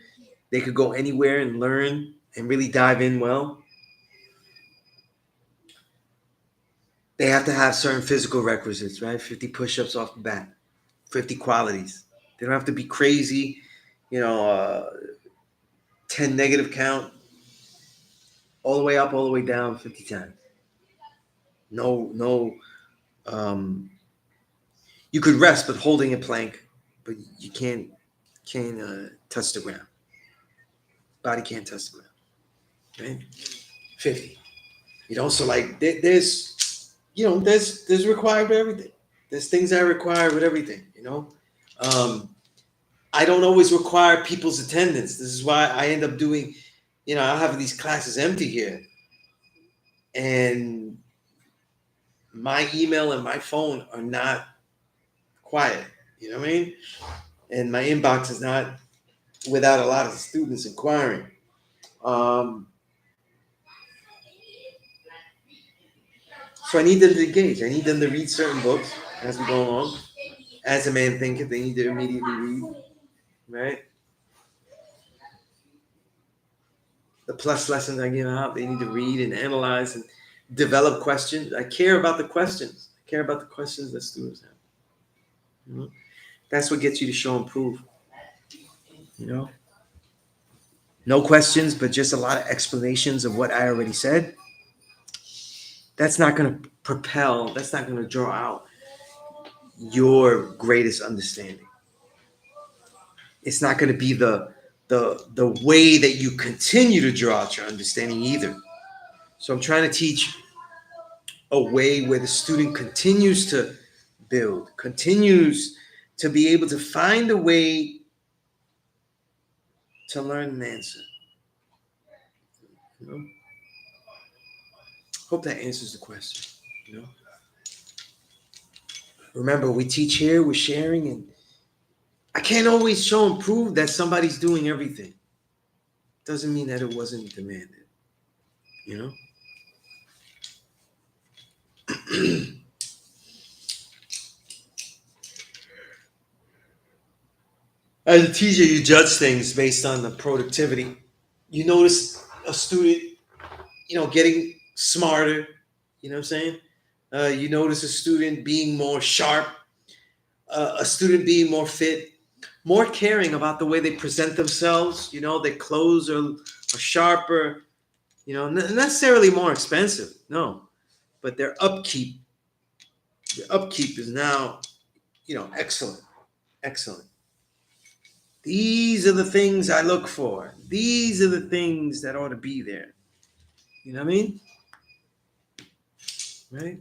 they could go anywhere and learn and really dive in well. They have to have certain physical requisites, right? 50 push-ups off the bat, 50 qualities. They don't have to be crazy, 10 negative count, all the way up, all the way down 50 times. No, you could rest, but holding a plank, but you can't touch the ground. Body can't touch the ground. Right? 50. So like there's required for everything. There's things I require with everything. I don't always require people's attendance. This is why I end up doing, I'll have these classes empty here, and my email and my phone are not quiet. You know what I mean? And my inbox is not without a lot of students inquiring. So I need them to engage. I need them to read certain books as we go along. As a man thinketh, they need to immediately read, right? The plus lessons I give out, they need to read and analyze and develop questions. I care about the questions. I care about the questions that students have. That's what gets you to show and prove. No questions, but just a lot of explanations of what I already said. That's not going to propel, that's not going to draw out your greatest understanding. It's not going to be the way that you continue to draw out your understanding either. So I'm trying to teach a way where the student continues to build, continues to be able to find a way to learn an answer. Hope that answers the question. Remember, we teach here, we're sharing, and I can't always show and prove that somebody's doing everything. Doesn't mean that it wasn't demanded. As a teacher, you judge things based on the productivity. You notice a student, getting smarter. You know what I'm saying? You notice a student being more sharp, a student being more fit, more caring about the way they present themselves. Their clothes are sharper. Not necessarily more expensive. No, but their upkeep is now, excellent. Excellent. These are the things I look for. These are the things that ought to be there. You know what I mean? Right?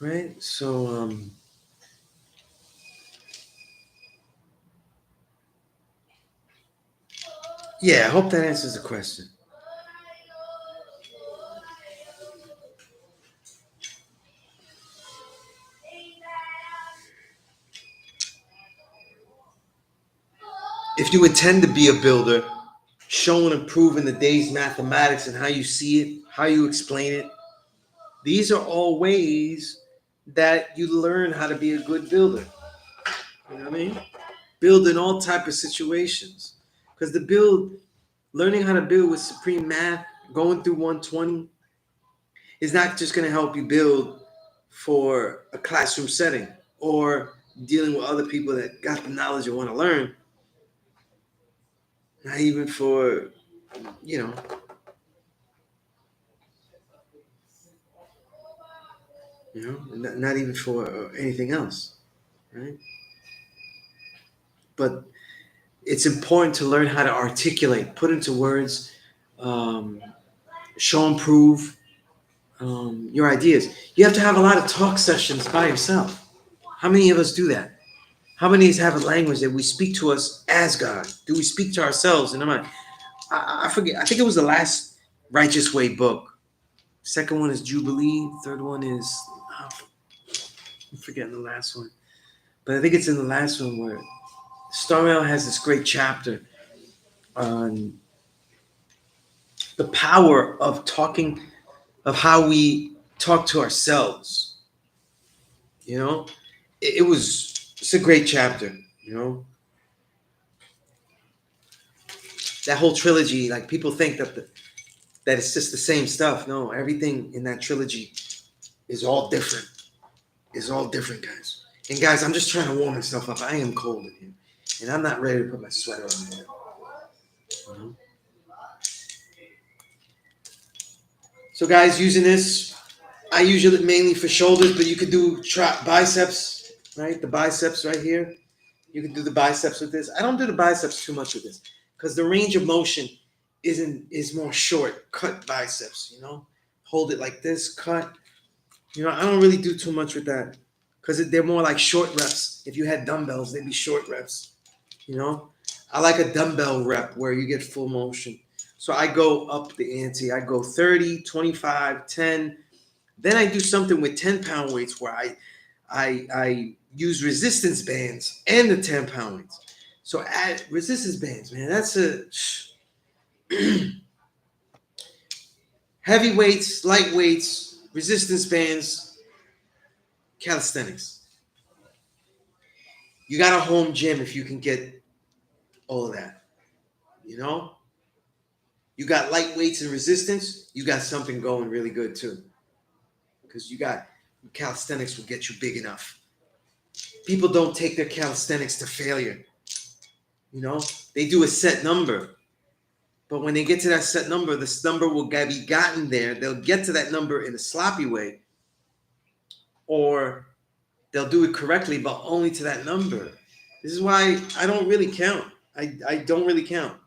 Right? So, yeah, I hope that answers the question. If you intend to be a builder, show and improve in the day's mathematics and how you see it, how you explain it. These are all ways that you learn how to be a good builder. You know what I mean? Build in all type of situations. Because the build, learning how to build with supreme math, going through 120, is not just going to help you build for a classroom setting or dealing with other people that got the knowledge and want to learn. Not even for, you know, not even for anything else, right? But it's important to learn how to articulate, put into words, um, show and prove your ideas. You have to have a lot of talk sessions by yourself. How many of us do that? How many of us have a language that we speak to us as God? Do we speak to ourselves in the mind? I forget. I think it was the last Righteous Way book. Second one is Jubilee. Third one is, I'm forgetting the last one. But I think it's in the last one where Starmel has this great chapter on the power of talking, of how we talk to ourselves. You know, it's a great chapter. You know, that whole trilogy. Like people think that it's just the same stuff. No, everything in that trilogy is all different. Is all different, guys. And guys, I'm just trying to warm myself up. I am cold in here, and I'm not ready to put my sweater on yet. You know? So, guys, using this, I use it mainly for shoulders, but you could do biceps, right? The biceps right here. You can do the biceps with this. I don't do the biceps too much with this because the range of motion is more short, cut biceps. You know, hold it like this, cut. You know, I don't really do too much with that because they're more like short reps. If you had dumbbells, they'd be short reps. You know, I like a dumbbell rep where you get full motion. So I go up the ante. I go 30, 25, 10. Then I do something with 10-pound weights where I use resistance bands and the 10-pound weights. So add resistance bands, man. That's a heavy weights, light weights, resistance bands, calisthenics. You got a home gym if you can get all of that. You know, you got light weights and resistance. You got something going really good too, because you got calisthenics will get you big enough. People don't take their calisthenics to failure. You know, they do a set number, but when they get to that set number, this number will be gotten there. They'll get to that number in a sloppy way, or they'll do it correctly, but only to that number. This is why I don't really count. I don't really count.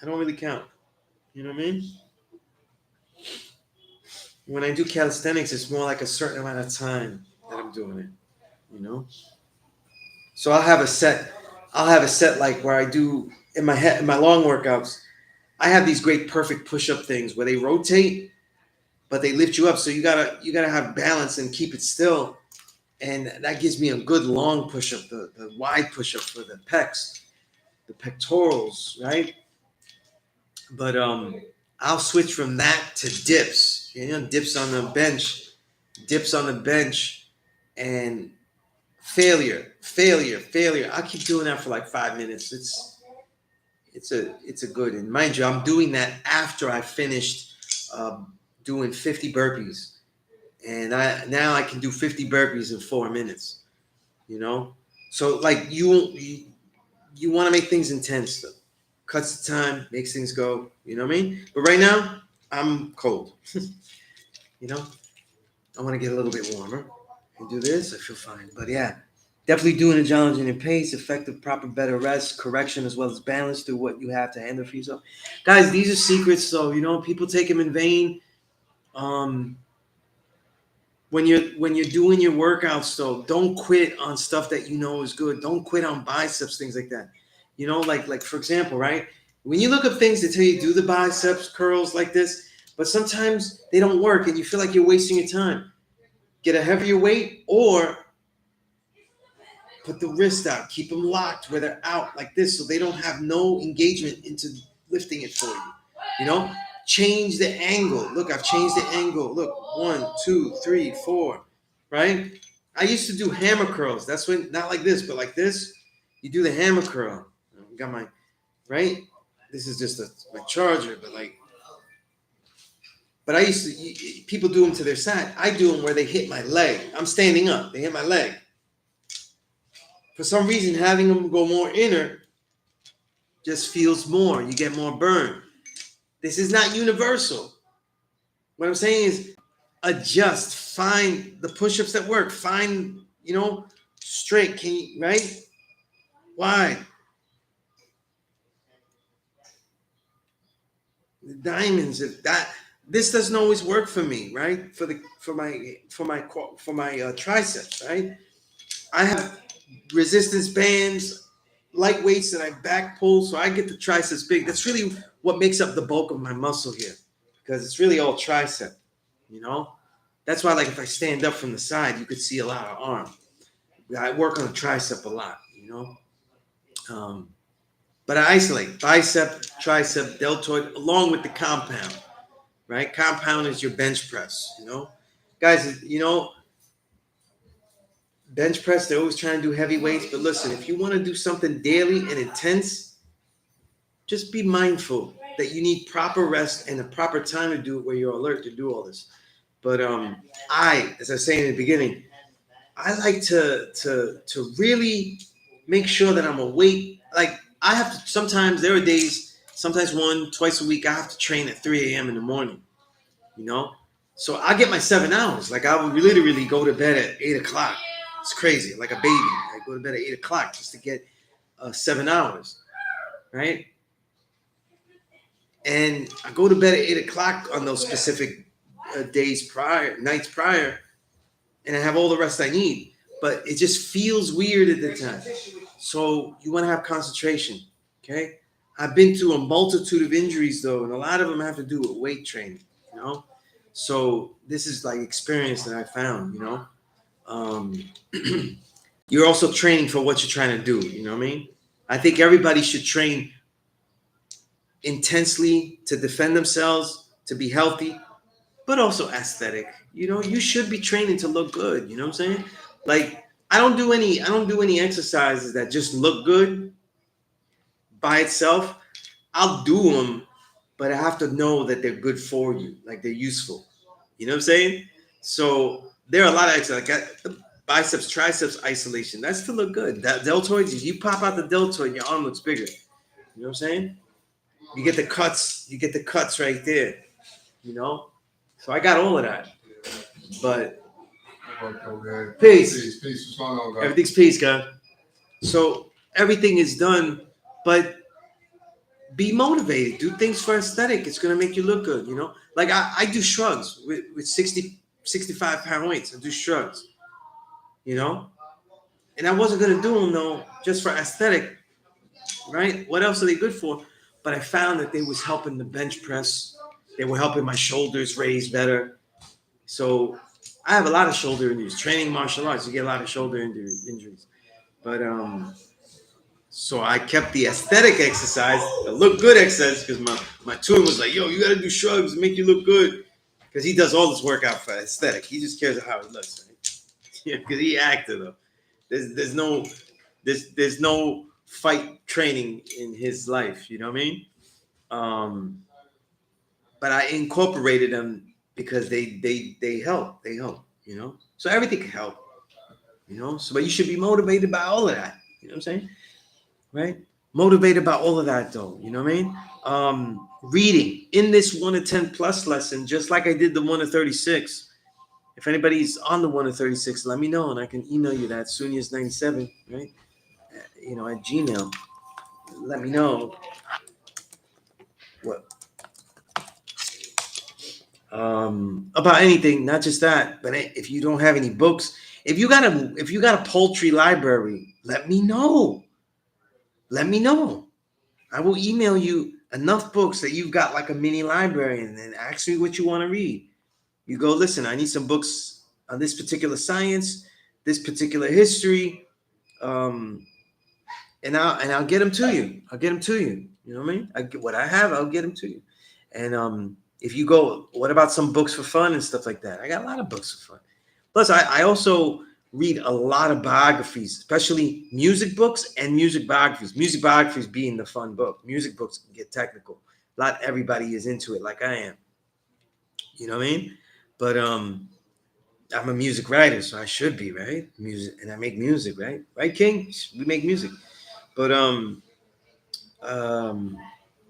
I don't really count. You know what I mean? When I do calisthenics, it's more like a certain amount of time that I'm doing it. You know? So I'll have a set. I'll have a set like where I do in my head in my long workouts. I have these great perfect push-up things where they rotate, but they lift you up. So you gotta have balance and keep it still. And that gives me a good long push-up, the wide push-up for the pecs, the pectorals, right? But I'll switch from that to dips. You know, dips on the bench, and failure. I keep doing that for like 5 minutes. It's a good. And mind you, I'm doing that after I finished doing 50 burpees, and I can do 50 burpees in 4 minutes. You know, so like you want to make things intense though. Cuts the time, makes things go. You know what I mean? But right now, I'm cold. You know, I want to get a little bit warmer and do this. I feel fine. But yeah, definitely doing a challenging in pace, effective, proper, better rest, correction, as well as balance through what you have to handle for yourself. Guys, these are secrets. So, people take them in vain. Um, when you're doing your workouts, though, don't quit on stuff that you know is good. Don't quit on biceps, things like that. Like for example, right? When you look up things that tell you do the biceps curls like this, but sometimes they don't work and you feel like you're wasting your time. Get a heavier weight or put the wrist out. Keep them locked where they're out like this so they don't have no engagement into lifting it for you. You know, change the angle. Look, I've changed the angle. Look, 1, 2, 3, 4, right? I used to do hammer curls. That's when, not like this, but like this. You do the hammer curl. Got my, right? This is just my charger, but I used to, people do them to their side. I do them where they hit my leg. I'm standing up. They hit my leg. For some reason, having them go more inner just feels more. You get more burn. This is not universal. What I'm saying is adjust, find the push-ups that work, find, straight. Can you, right? Why? The diamonds, if that this doesn't always work for me, right? For my triceps, right? I have resistance bands, light weights that I back pull, so I get the triceps big. That's really what makes up the bulk of my muscle here, because it's really all tricep. You know, that's why, like, if I stand up from the side, you could see a lot of arm. I work on the tricep a lot. But I isolate bicep, tricep, deltoid, along with the compound. Right, compound is your bench press. Guys. Bench press, they're always trying to do heavy weights, but listen, if you want to do something daily and intense, just be mindful that you need proper rest and the proper time to do it where you're alert to do all this. But as I was saying in the beginning, I like to really make sure that I'm awake. Like, I have to, sometimes there are days, sometimes twice a week, I have to train at 3 a.m. in the morning, you know? So I get my 7 hours. Like, I would literally go to bed at 8 o'clock. It's crazy, like a baby. I go to bed at 8 o'clock just to get 7 hours, right? And I go to bed at 8 o'clock on those specific nights prior, and I have all the rest I need. But it just feels weird at the time. So you want to have concentration, okay? I've been through a multitude of injuries, though, and a lot of them have to do with weight training, So this is like experience that I found, You're also training for what you're trying to do. You know what I mean? I think everybody should train intensely to defend themselves, to be healthy, but also aesthetic. You should be training to look good. You know what I'm saying? Like, I don't do any exercises that just look good by itself. I'll do them, but I have to know that they're good for you, like they're useful. You know what I'm saying? So there are a lot of exercises. Like the biceps, triceps isolation. That's to look good. That deltoids, if you pop out the deltoid, your arm looks bigger. You know what I'm saying? You get the cuts. You get the cuts right there. So I got all of that. But peace. Peace. What's going on, guys? Everything's peace, guys. So everything is done, but be motivated. Do things for aesthetic. It's going to make you look good, Like I do shrugs with 60, 65-pound weights. I do shrugs, And I wasn't going to do them, though, just for aesthetic, right? What else are they good for? But I found that they was helping the bench press. They were helping my shoulders raise better. So I have a lot of shoulder injuries. Training martial arts, you get a lot of shoulder injuries. But so I kept the aesthetic exercise, the look good exercise, because my twin was like, yo, you got to do shrugs and make you look good. Because he does all this workout for aesthetic. He just cares how it looks, right? Yeah, because he acted, though. There's no fight training in his life. You know what I mean? But I incorporated them because they help. They help. So everything can help. So, but you should be motivated by all of that. You know what I'm saying? Right? Motivated by all of that, though. You know what I mean? Reading in this 1 to 10 plus lesson, just like I did the 1 to 36. If anybody's on the 1 to 36, let me know and I can email you that Sunez97, right? At Gmail. Let me know what about anything, not just that. But if you don't have any books, if you got a poultry library, let me know. Let me know. I will email you enough books that you've got like a mini library, and then ask me what you want to read. You go, listen, I need some books on this particular science, this particular history, um, and I'll get them to you. I'll get them to you. You know what I mean? I get what I have. I'll get them to you. And if you go, what about some books for fun and stuff like that? I got a lot of books for fun. Plus, I also read a lot of biographies, especially music books and music biographies. Music biographies being the fun book. Music books can get technical. Not everybody is into it like I am. You know what I mean? But I'm a music writer, so I should be, right? Music, and I make music, right? Right, King? We make music. But um,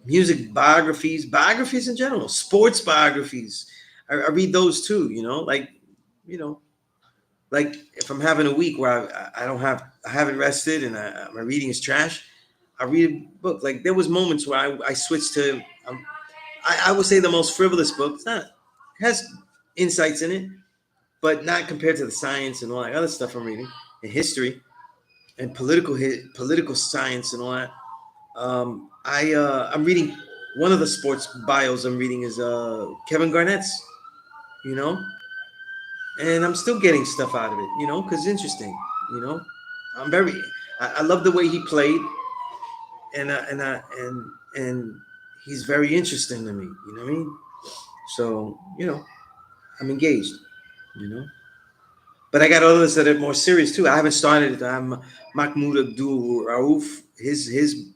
music biographies, biographies in general, sports biographies. I read those too. You know, like if I'm having a week where I haven't rested and my reading is trash, I read a book. Like there was moments where I switched to, I would say the most frivolous book. It's not, it has insights in it, but not compared to the science and all that other stuff I'm reading, and history and political science and all that. I'm reading one of the sports bios I'm reading is Kevin Garnett's, you know, and I'm still getting stuff out of it, because it's interesting, you know. I'm very, I love the way he played, and he's very interesting to me, you know what I mean? So I'm engaged, you know. But I got others that are more serious too. I haven't started. Mahmoud Abdul Rauf, his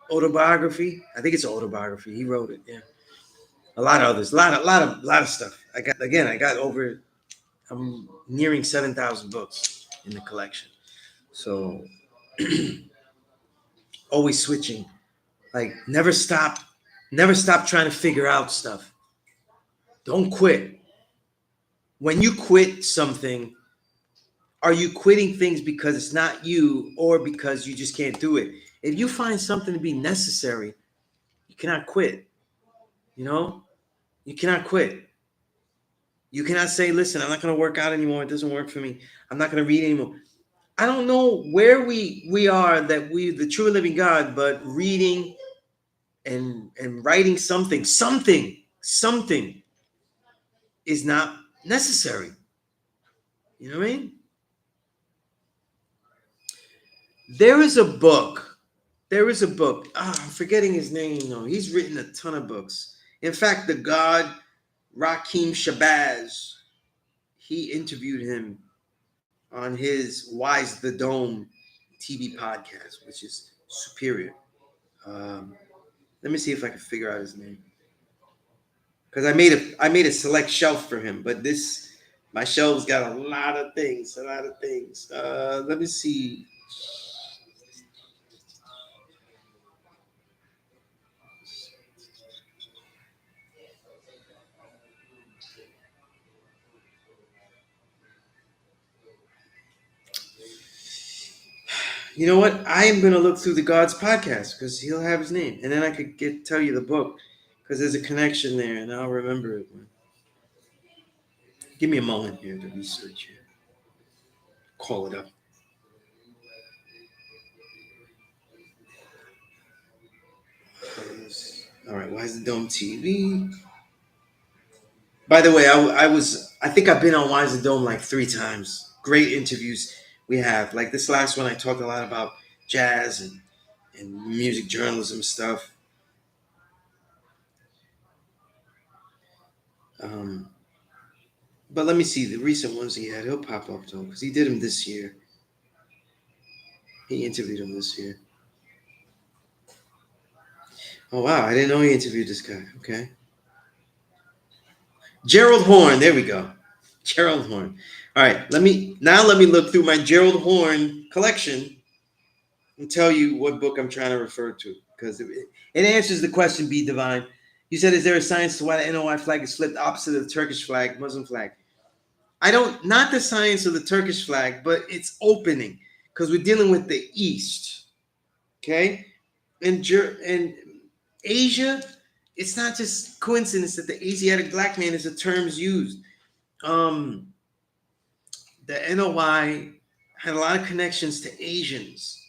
autobiography. I think it's an autobiography. He wrote it. Yeah, a lot of others, a lot of stuff. I got over. I'm nearing 7,000 books in the collection. So always switching. Like never stop trying to figure out stuff. Don't quit. When you quit something, are you quitting things because it's not you or because you just can't do it? If you find something to be necessary, you cannot quit. You know, you cannot quit. You cannot say, listen, I'm not going to work out anymore. It doesn't work for me. I'm not going to read anymore. I don't know where we are that we, the true and living God, but reading and writing something is not necessary. You know what I mean? There is a book. There is a book. I'm forgetting his name. No, he's written a ton of books. In fact, the God Rakim Shabazz, he interviewed him on his Wise the Dome TV podcast, which is superior. Let me see if I can figure out his name, because I made a select shelf for him, but my shelf's got a lot of things, Let me see. You know what? I am gonna look through the God's podcast because he'll have his name, and then I could tell you the book because there's a connection there, and I'll remember it. Give me a moment here to research it. Call it up. All right, why is the Dome TV? By the way, I think I've been on Wise the Dome like 3 times. Great interviews we have. Like this last one, I talked a lot about jazz and music journalism stuff. Um, but let me see the recent ones he had. He'll pop up though because he did them this year. He interviewed him this year. Oh wow, I didn't know he interviewed this guy. Okay, Gerald Horn. There we go. Gerald Horn. All right, let me look through my Gerald Horn collection and tell you what book I'm trying to refer to, because it answers the question. Be divine. You said, is there a science to why the NOI flag is flipped opposite of the Turkish flag, Muslim flag? I don't, not the science of the Turkish flag, but it's opening, because we're dealing with the East. Okay, and Asia, it's not just coincidence that the Asiatic black man is a terms used. Um, the NOI had a lot of connections to Asians.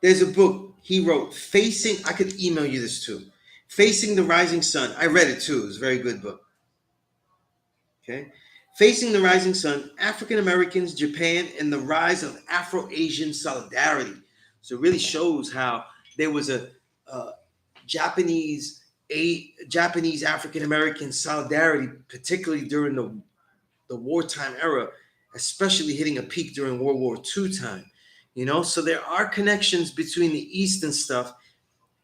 There's a book he wrote, Facing, I could email you this too. Facing the Rising Sun. I read it too. It was a very good book. Okay. Facing the Rising Sun, African Americans, Japan, and the Rise of Afro-Asian Solidarity. So it really shows how there was a Japanese Japanese African American solidarity, particularly during the wartime era, especially hitting a peak during World War II time. So there are connections between the East and stuff,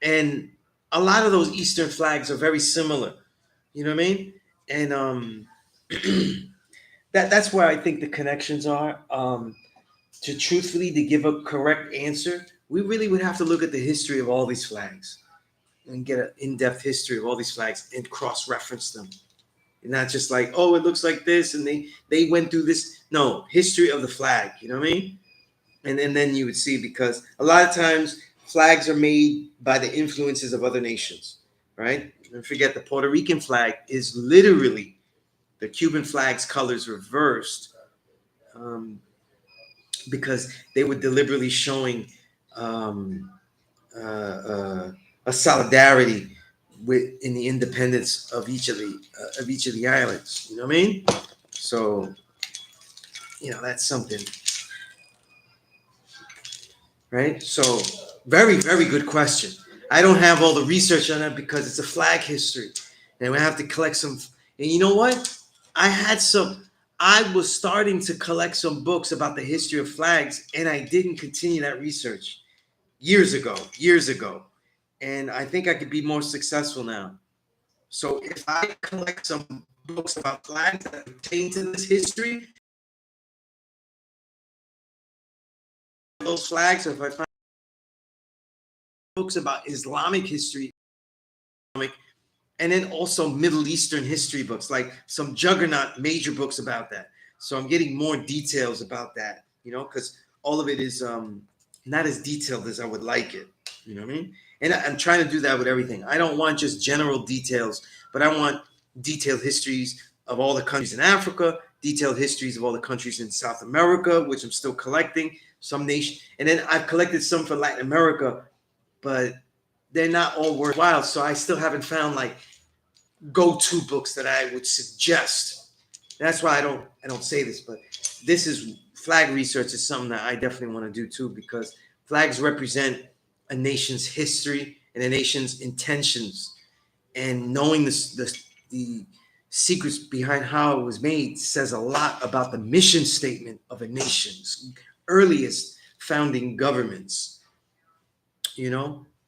and a lot of those Eastern flags are very similar. You know what I mean? And that's where I think the connections are. To truthfully, to give a correct answer, we really would have to look at the history of all these flags and get an in-depth history of all these flags and cross-reference them. And not just like, oh, it looks like this, and they went through this. No, history of the flag. You know what I mean? And then you would see, because a lot of times flags are made by the influences of other nations, right? And forget, the Puerto Rican flag is literally the Cuban flag's colors reversed, um, because they were deliberately showing um, a solidarity with in the independence of each of the islands. You know what I mean? So that's something, right? So very, very good question. I don't have all the research on that because it's a flag history, and we have to collect some. And you know what? I had some. I was starting to collect some books about the history of flags, and I didn't continue that research years ago. Years ago, and I think I could be more successful now. So if I collect some books about flags that pertain to this history, those flags, or if I find books about Islamic history, and then also Middle Eastern history books, like some juggernaut major books about that. So I'm getting more details about that, because all of it is not as detailed as I would like it. You know what I mean? And I'm trying to do that with everything. I don't want just general details, but I want detailed histories of all the countries in Africa, detailed histories of all the countries in South America, which I'm still collecting, some nation. And then I've collected some for Latin America, but they're not all worthwhile. So I still haven't found like go-to books that I would suggest. That's why I don't say this, but this is flag research is something that I definitely want to do too, because flags represent a nation's history and a nation's intentions, and knowing the secrets behind how it was made says a lot about the mission statement of a nation's earliest founding governments.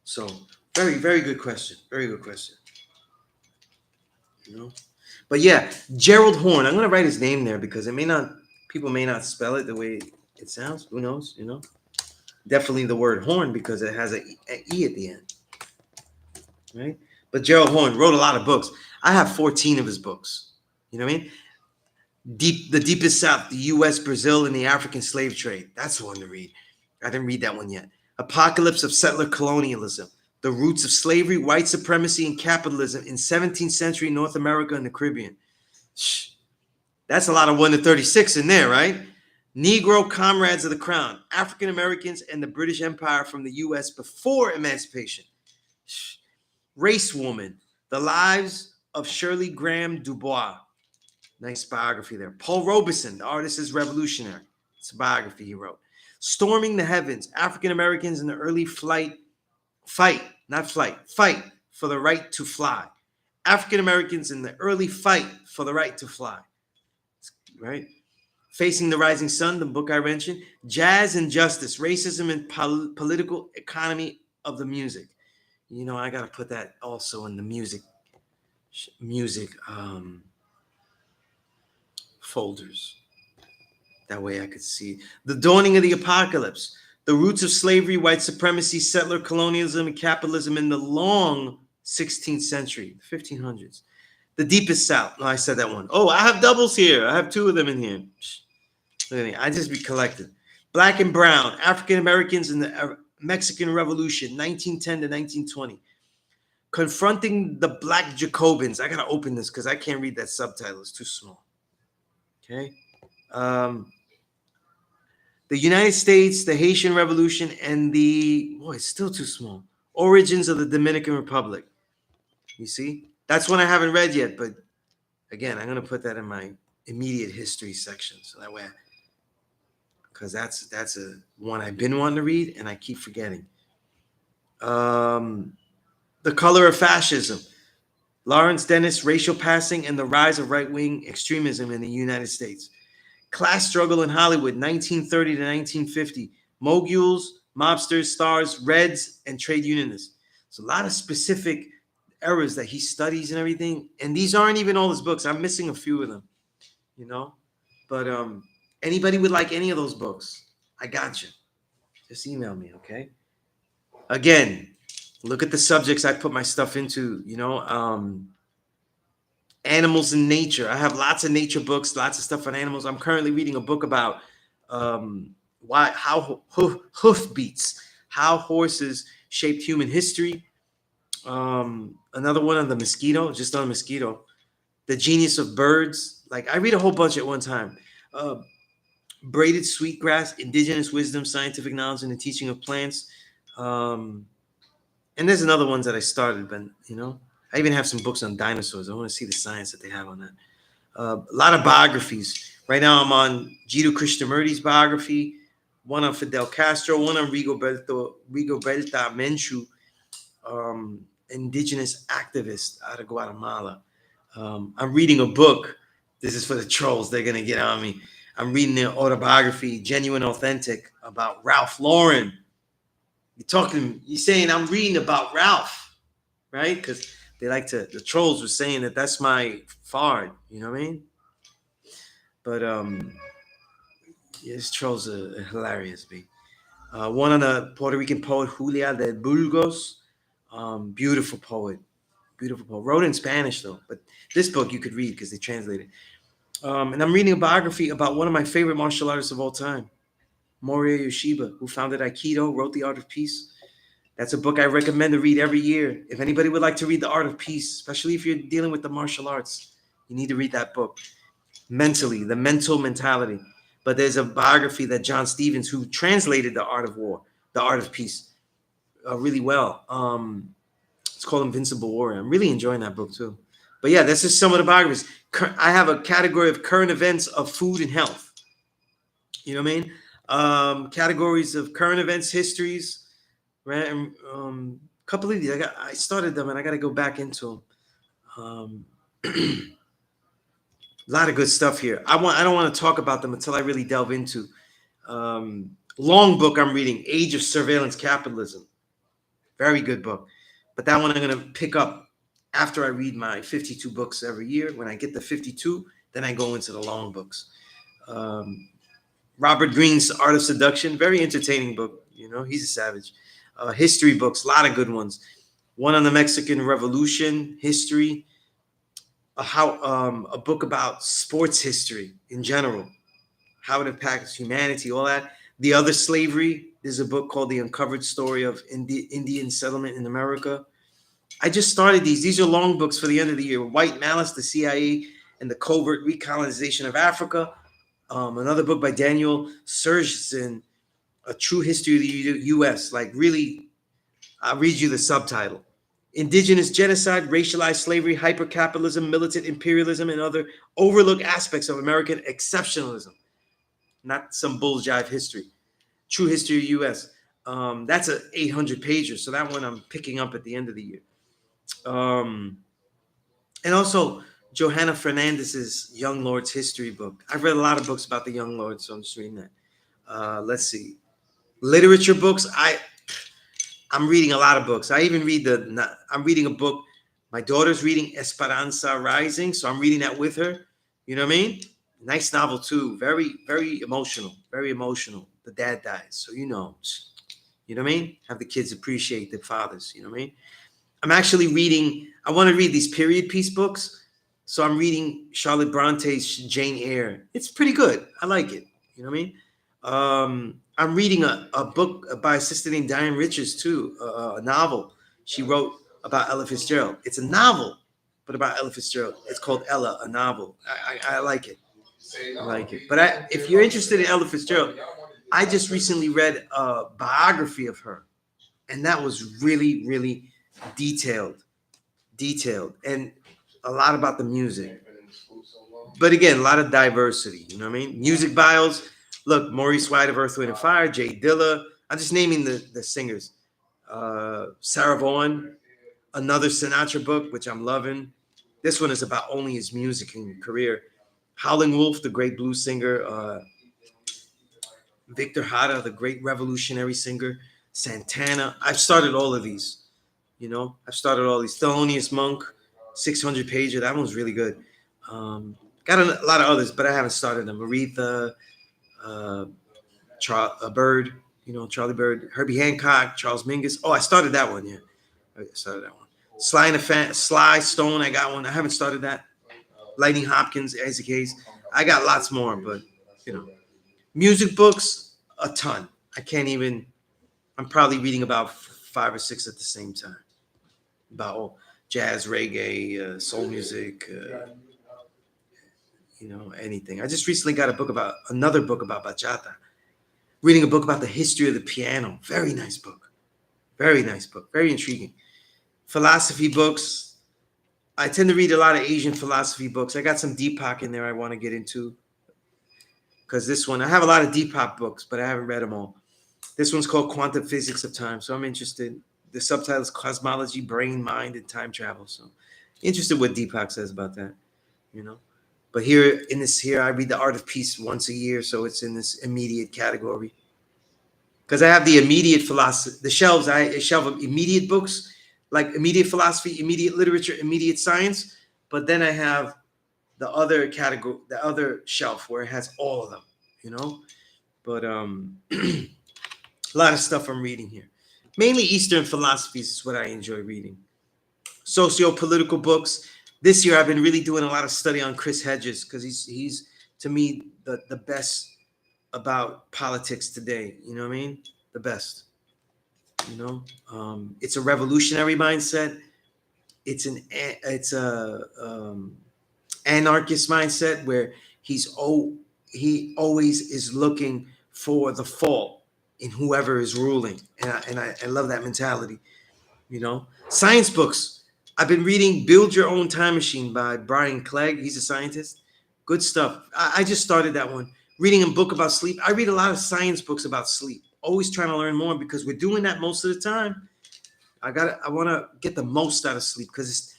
So very, very good question. Very good question. you know. But yeah, Gerald Horn. I'm gonna write his name there because people may not spell it the way it sounds. Who knows? Definitely the word horn because it has a E at the end, right? But Gerald Horn wrote a lot of books. I have 14 of his books. You know what I mean? The Deepest South, the U.S., Brazil, and the African slave trade. That's the one to read. I didn't read that one yet. Apocalypse of Settler Colonialism, the Roots of Slavery, White Supremacy, and Capitalism in 17th Century North America and the Caribbean. Shh, that's a lot of 1 to 36 in there, right? Negro Comrades of the Crown, African Americans and the British Empire from the U.S. before emancipation. Shh. Race Woman, The Lives of Shirley Graham Du Bois. Nice biography there. Paul Robeson, The Artist is Revolutionary. It's a biography he wrote. Storming the Heavens, African Americans in the early fight for the right to fly. African Americans in the early fight for the right to fly. Right? Facing the Rising Sun, the book I mentioned. Jazz and Justice, Racism and Political Economy of the Music. I got to put that also in the music folders. That way I could see. The Dawning of the Apocalypse. The Roots of Slavery, White Supremacy, Settler Colonialism, and Capitalism in the Long 16th Century, 1500s. The Deepest South. No, I said that one. Oh, I have doubles here. I have two of them in here. Look at me. I just be collected. Black and Brown, African Americans in the Mexican Revolution, 1910 to 1920. Confronting the Black Jacobins. I gotta open this because I can't read that subtitle. It's too small. Okay. The United States, the Haitian Revolution, and it's still too small. Origins of the Dominican Republic. You see? That's one I haven't read yet, but again, I'm gonna put that in my immediate history section. So that way, because that's a one I've been wanting to read and I keep forgetting. The Color of Fascism. Lawrence Dennis, Racial Passing and the Rise of Right-Wing Extremism in the United States. Class Struggle in Hollywood, 1930 to 1950. Moguls, mobsters, stars, Reds, and trade unionists. It's a lot of specific eras that he studies and everything. And these aren't even all his books. I'm missing a few of them, you know. But anybody would like any of those books, I got you. Just email me, okay? Again, look at the subjects I put my stuff into, you know. Animals in nature. I have lots of nature books, lots of stuff on animals. I'm currently reading a book about how hoof beats, how horses shaped human history. Another one on the mosquito, just on mosquito. The Genius of Birds. Like I read a whole bunch at one time. Braided Sweetgrass, Indigenous Wisdom, Scientific Knowledge, and the Teaching of Plants. And there's another ones that I started, but you know, I even have some books on dinosaurs. I want to see the science that they have on that. A lot of biographies. Right now, I'm on Jiddu Krishnamurti's biography, one on Fidel Castro, one on Rigoberta Menchu, indigenous activist out of Guatemala. I'm reading a book. This is for the trolls. They're going to get on me. I'm reading the autobiography, Genuine Authentic, about Ralph Lauren. You're saying I'm reading about Ralph, right? Because they like to, the trolls were saying that that's my fard, you know what I mean? But yes, trolls are hilarious, B. One on the Puerto Rican poet Julia de Burgos. Beautiful poet. Beautiful poet. Wrote in Spanish though, but this book you could read because they translated. And I'm reading a biography about one of my favorite martial artists of all time, Moria Yoshiba, who founded Aikido, wrote The Art of Peace. That's a book I recommend to read every year. If anybody would like to read The Art of Peace, especially if you're dealing with the martial arts, you need to read that book. Mentally, the mental mentality. But there's a biography that John Stevens, who translated The Art of War, The Art of Peace, really well. It's called Invincible Warrior. I'm really enjoying that book too. But yeah, this is some of the biographies. I have a category of current events of food and health. You know what I mean? Categories of current events, histories, right? And a couple of these, I started them and I got to go back into them. A lot of good stuff here. I don't want to talk about them until I really delve into. Long book I'm reading, Age of Surveillance Capitalism. Very good book. But that one I'm going to pick up after I read my 52 books every year. When I get the 52, then I go into the long books. Robert Greene's Art of Seduction, very entertaining book. You know, he's a savage. History books, a lot of good ones. One on the Mexican Revolution, history. A book about sports history in general, how it impacts humanity, all that. The Other Slavery. There's a book called The Uncovered Story of Indian Settlement in America. I just started these. These are long books for the end of the year. White Malice, the CIA, and the Covert Recolonization of Africa. Another book by Daniel Surgeson, A True History of the U.S. Like really, I'll read you the subtitle. Indigenous genocide, racialized slavery, hypercapitalism, militant imperialism, and other overlooked aspects of American exceptionalism. Not some bull jive history. True History of the U.S. That's an 800 pager, so that one I'm picking up at the end of the year. And also Johanna Fernandez's Young Lords history book. I've read a lot of books about the Young Lords, so I'm just reading that. Let's see. Literature books. I'm reading a lot of books. I even read I'm reading a book. My daughter's reading Esperanza Rising, so I'm reading that with her. You know what I mean? Nice novel too. Very, very emotional. Very emotional. The dad dies, so you know what I mean. Have the kids appreciate their fathers. You know what I mean. I'm actually reading. I want to read these period piece books, so I'm reading Charlotte Bronte's Jane Eyre. It's pretty good. I like it. You know what I mean. I'm reading a book by a sister named Diane Richards too, a novel she wrote about Ella Fitzgerald. It's a novel, but about Ella Fitzgerald. It's called Ella, a novel. I like it. I like it. But if you're interested in Ella Fitzgerald, I just recently read a biography of her, and that was really, really detailed, and a lot about the music. But again, a lot of diversity. You know what I mean? Music bios. Look, Maurice White of Earth, Wind and Fire, Jay Dilla. I'm just naming the singers. Sarah Vaughan, another Sinatra book, which I'm loving. This one is about only his music and career. Howlin' Wolf, the great blues singer. Victor Jara, the great revolutionary singer. Santana. I've started all of these. I've started all these. Thelonious Monk, 600 pager. That one's really good. Got a lot of others, but I haven't started them. Aretha, Bird, Charlie Bird, Herbie Hancock, Charles Mingus. Oh, I started that one. Yeah, I started that one. Sly Stone. I got one. I haven't started that. Lightning Hopkins, Isaac Hayes. I got lots more, but music books, a ton. I can't even. I'm probably reading about 5 or 6 at the same time. About jazz, reggae, soul music, anything. I just recently got another book about bachata. Reading a book about the history of the piano. Very nice book. Very nice book. Very intriguing. Philosophy books. I tend to read a lot of Asian philosophy books. I got some Deepak in there I want to get into. Because this one, I have a lot of Deepak books, but I haven't read them all. This one's called Quantum Physics of Time, so I'm interested. The subtitle is Cosmology, Brain, Mind, and Time Travel. So interested what Deepak says about that, But here, I read The Art of Peace once a year, so it's in this immediate category. Because I have the immediate philosophy, the shelves, a shelf of immediate books, like immediate philosophy, immediate literature, immediate science. But then I have the other category, the other shelf where it has all of them, But a lot of stuff I'm reading here. Mainly Eastern philosophies is what I enjoy reading. Socio-political books. This year I've been really doing a lot of study on Chris Hedges because he's to me the best about politics today. You know what I mean? The best. It's a revolutionary mindset. It's a anarchist mindset where he always is looking for the fault in whoever is ruling, and I love that mentality. Science books. I've been reading Build Your Own Time Machine by Brian Clegg. He's a scientist. Good stuff. I just started that one. Reading a book about sleep. I read a lot of science books about sleep. Always trying to learn more because we're doing that most of the time. I want to get the most out of sleep because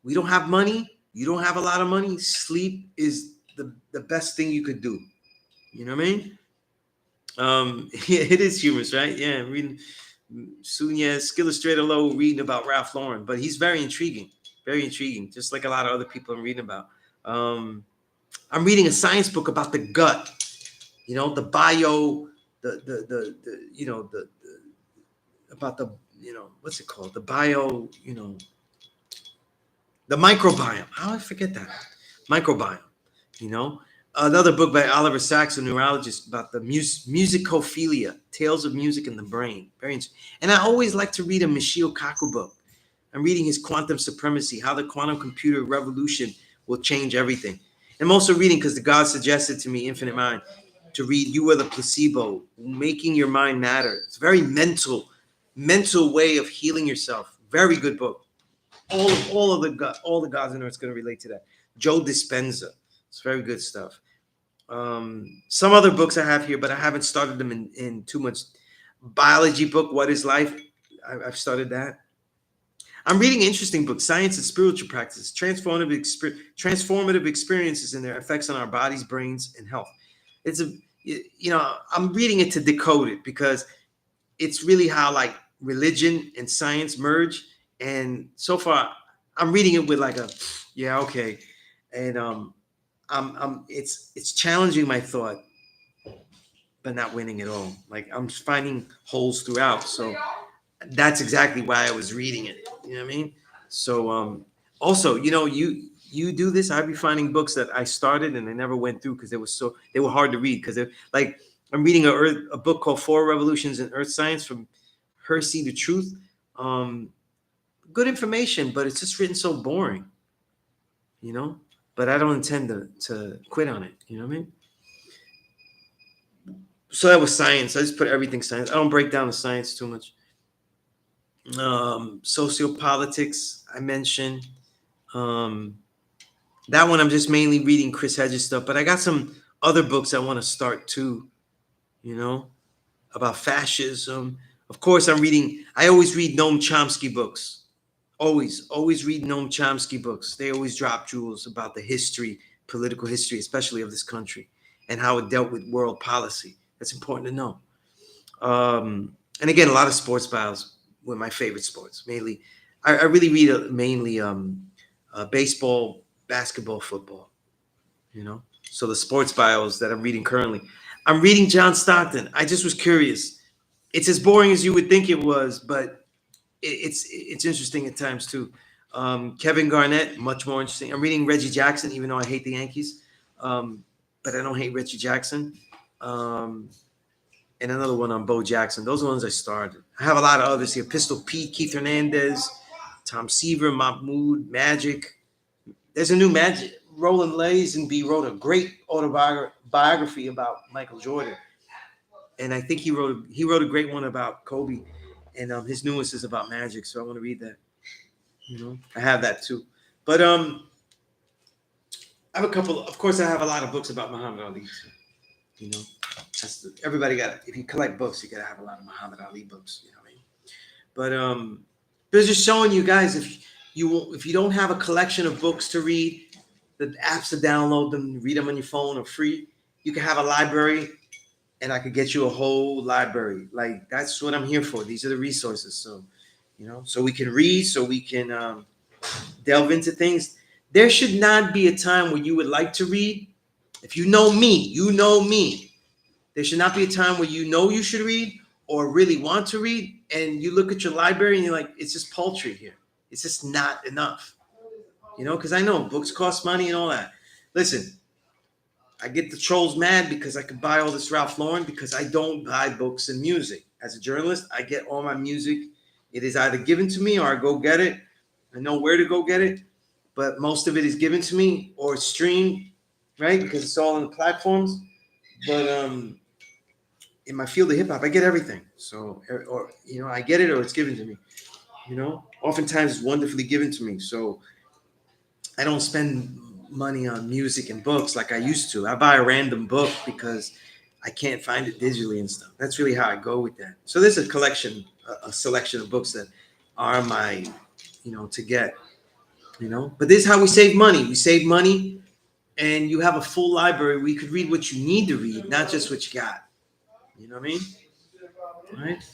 we don't have money. You don't have a lot of money. Sleep is the best thing you could do. You know what I mean? It is humorous, right? Yeah, reading Sunez Allah reading about Ralph Lauren, but he's very intriguing, just like a lot of other people I'm reading about. I'm reading a science book about the gut, the bio, the about the, what's it called? The bio, the microbiome. How do I forget that? Microbiome, Another book by Oliver Sacks, a neurologist, about the musicophilia, tales of music in the brain. Very interesting. And I always like to read a Michio Kaku book. I'm reading his Quantum Supremacy, how the quantum computer revolution will change everything. And I'm also reading, because the God suggested to me, Infinite Mind, to read You Are the Placebo, Making Your Mind Matter. It's a very mental way of healing yourself. Very good book. All the gods on earth is going to relate to that. Joe Dispenza. It's very good stuff. Some other books I have here, but I haven't started them in too much. Biology book, What is Life? I've started that. I'm reading interesting books, Science and Spiritual Practices, transformative experiences and their effects on our bodies, brains, and health. I'm reading it to decode it because it's really how like religion and science merge. And so far, I'm reading it with like yeah, okay. And it's challenging my thought, but not winning at all. Like I'm finding holes throughout. So that's exactly why I was reading it. You know what I mean? So also, you do this. I'd be finding books that I started and I never went through because they were hard to read because they're like I'm reading a book called Four Revolutions in Earth Science from Hersey to Truth. Um, Good information, but it's just written so boring, you know. But I don't intend to quit on it. You know what I mean? So that was science. I just put everything science. I don't break down the science too much. Sociopolitics, I mentioned. Um, that one I'm just mainly reading Chris Hedges stuff, but I got some other books I want to start too, you know, about fascism. Of course, I always read Noam Chomsky books. Always read Noam Chomsky books. They always drop jewels about the history, political history, especially of this country, and how it dealt with world policy. That's important to know. And again, a lot of sports bios were my favorite sports. Mainly, I really read mainly baseball, basketball, football. You know, so the sports bios that I'm reading currently, I'm reading John Stockton. I just was curious. It's as boring as you would think it was, but it's interesting at times too. Kevin Garnett, much more interesting. I'm reading Reggie Jackson, even though I hate the Yankees, but I don't hate Reggie Jackson. Um, and another one on Bo Jackson. Those are the ones I started. I have a lot of others here. Pistol Pete, Keith Hernandez, Tom Seaver, Mahmoud, Magic. There's a new Magic. Roland Lazenby wrote a great autobiography about Michael Jordan, and I think he wrote a great one about Kobe, and his newest is about Magic. So I want to read that. You know, I have that too. But I have a couple. Of course, I have a lot of books about Muhammad Ali. You know, everybody got. If you collect books, you gotta have a lot of Muhammad Ali books. You know what I mean? But it's just showing you guys if you don't have a collection of books to read, the apps to download them, read them on your phone are free. You can have a library, and I could get you a whole library. Like that's what I'm here for. These are the resources. So, so we can read, so we can delve into things. There should not be a time where you would like to read. If you know me, you know me. There should not be a time where you know you should read or really want to read, and you look at your library and you're like, it's just paltry here. It's just not enough. Because I know books cost money and all that. Listen, I get the trolls mad because I could buy all this Ralph Lauren because I don't buy books and music. As a journalist, I get all my music. It is either given to me or I go get it. I know where to go get it, but most of it is given to me or streamed, right? Because it's all on the platforms. But in my field of hip hop, I get everything. So, or I get it or it's given to me. Oftentimes it's wonderfully given to me. So I don't spend money on music and books like I used to. I buy a random book because I can't find it digitally and stuff. That's really how I go with that. So there's a collection, a selection of books that are my, to get, But this is how we save money. We save money, and you have a full library where you could read what you need to read, not just what you got. You know what I mean? All right.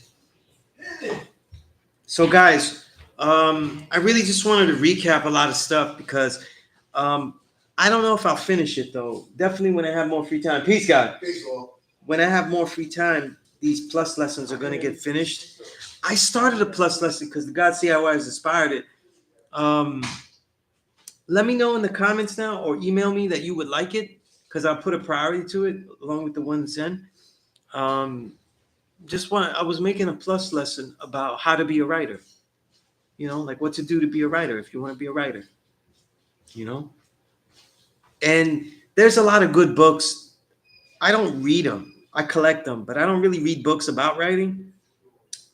So, guys, I really just wanted to recap a lot of stuff because I don't know if I'll finish it though. Definitely when I have more free time. Peace, God. Peace, all. When I have more free time, these plus lessons are going to get finished. I started a plus lesson because the God CIY has inspired it. Let me know in the comments now or email me that you would like it because I'll put a priority to it along with the ones in. I was making a plus lesson about how to be a writer. Like what to do to be a writer if you want to be a writer. And there's a lot of good books. I don't read them. I collect them, but I don't really read books about writing.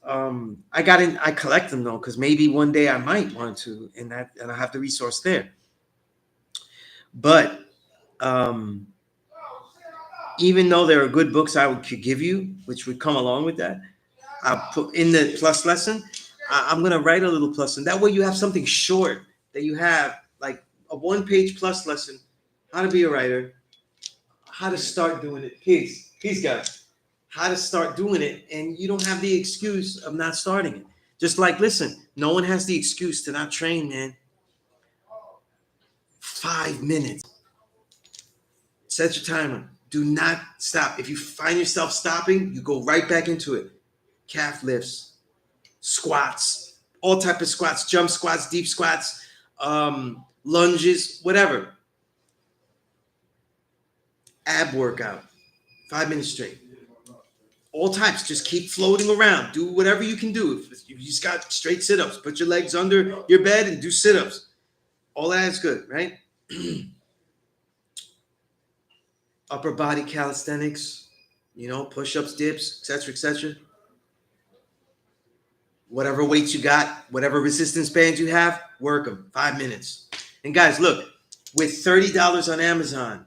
I collect them though, because maybe one day I might want to, and I have the resource there. But even though there are good books could give you, which would come along with that, I'll put in the plus lesson. I'm going to write a little plus, and that way you have something short that you have, like a 1-page plus lesson, how to be a writer, how to start doing it. Peace, guys. How to start doing it, and you don't have the excuse of not starting it. Just like, listen, no one has the excuse to not train, man. 5 minutes. Set your timer. Do not stop. If you find yourself stopping, you go right back into it. Calf lifts, squats, all type of squats, jump squats, deep squats, lunges, whatever. Ab workout, 5 minutes straight. All types. Just keep floating around. Do whatever you can do. If you just got straight sit-ups, put your legs under your bed and do sit-ups. All that is good, right? Upper body calisthenics, push-ups, dips, etc. Whatever weights you got, whatever resistance bands you have, work them. 5 minutes. And guys, look, with $30 on Amazon,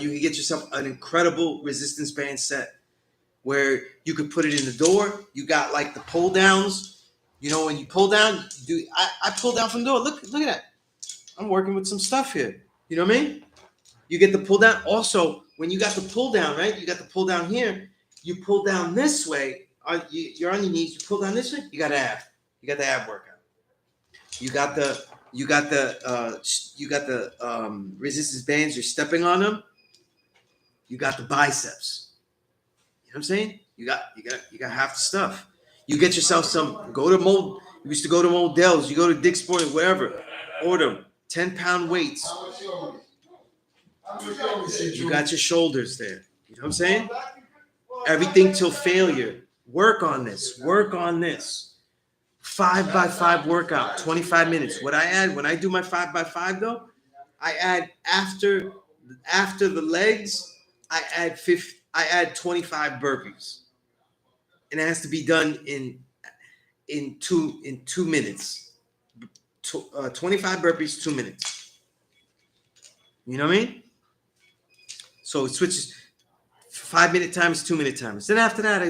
you can get yourself an incredible resistance band set where you could put it in the door. You got like the pull downs. When you pull down, I pull down from the door. Look at that. I'm working with some stuff here. You know what I mean? You get the pull down. Also, when you got the pull down, right? You got the pull down here. You pull down this way. You're on your knees. You pull down this way. You got ab. You got the ab workout. You got the resistance bands. You're stepping on them. You got the biceps. You know what I'm saying? You got half the stuff. You get yourself some. Go to Mold. You used to go to Modell's. You go to Dick's Sporting, wherever. Order them. 10-pound weights. You got your shoulders there. You know what I'm saying? Everything till failure. Work on this. 5x5 workout, 25 minutes. What I add when I do my 5x5 though, I add after the legs, I add 25 burpees. And it has to be done in 2 minutes. 25 burpees, 2 minutes. You know what I mean? So it switches 5-minute timers, 2-minute timers. Then after that,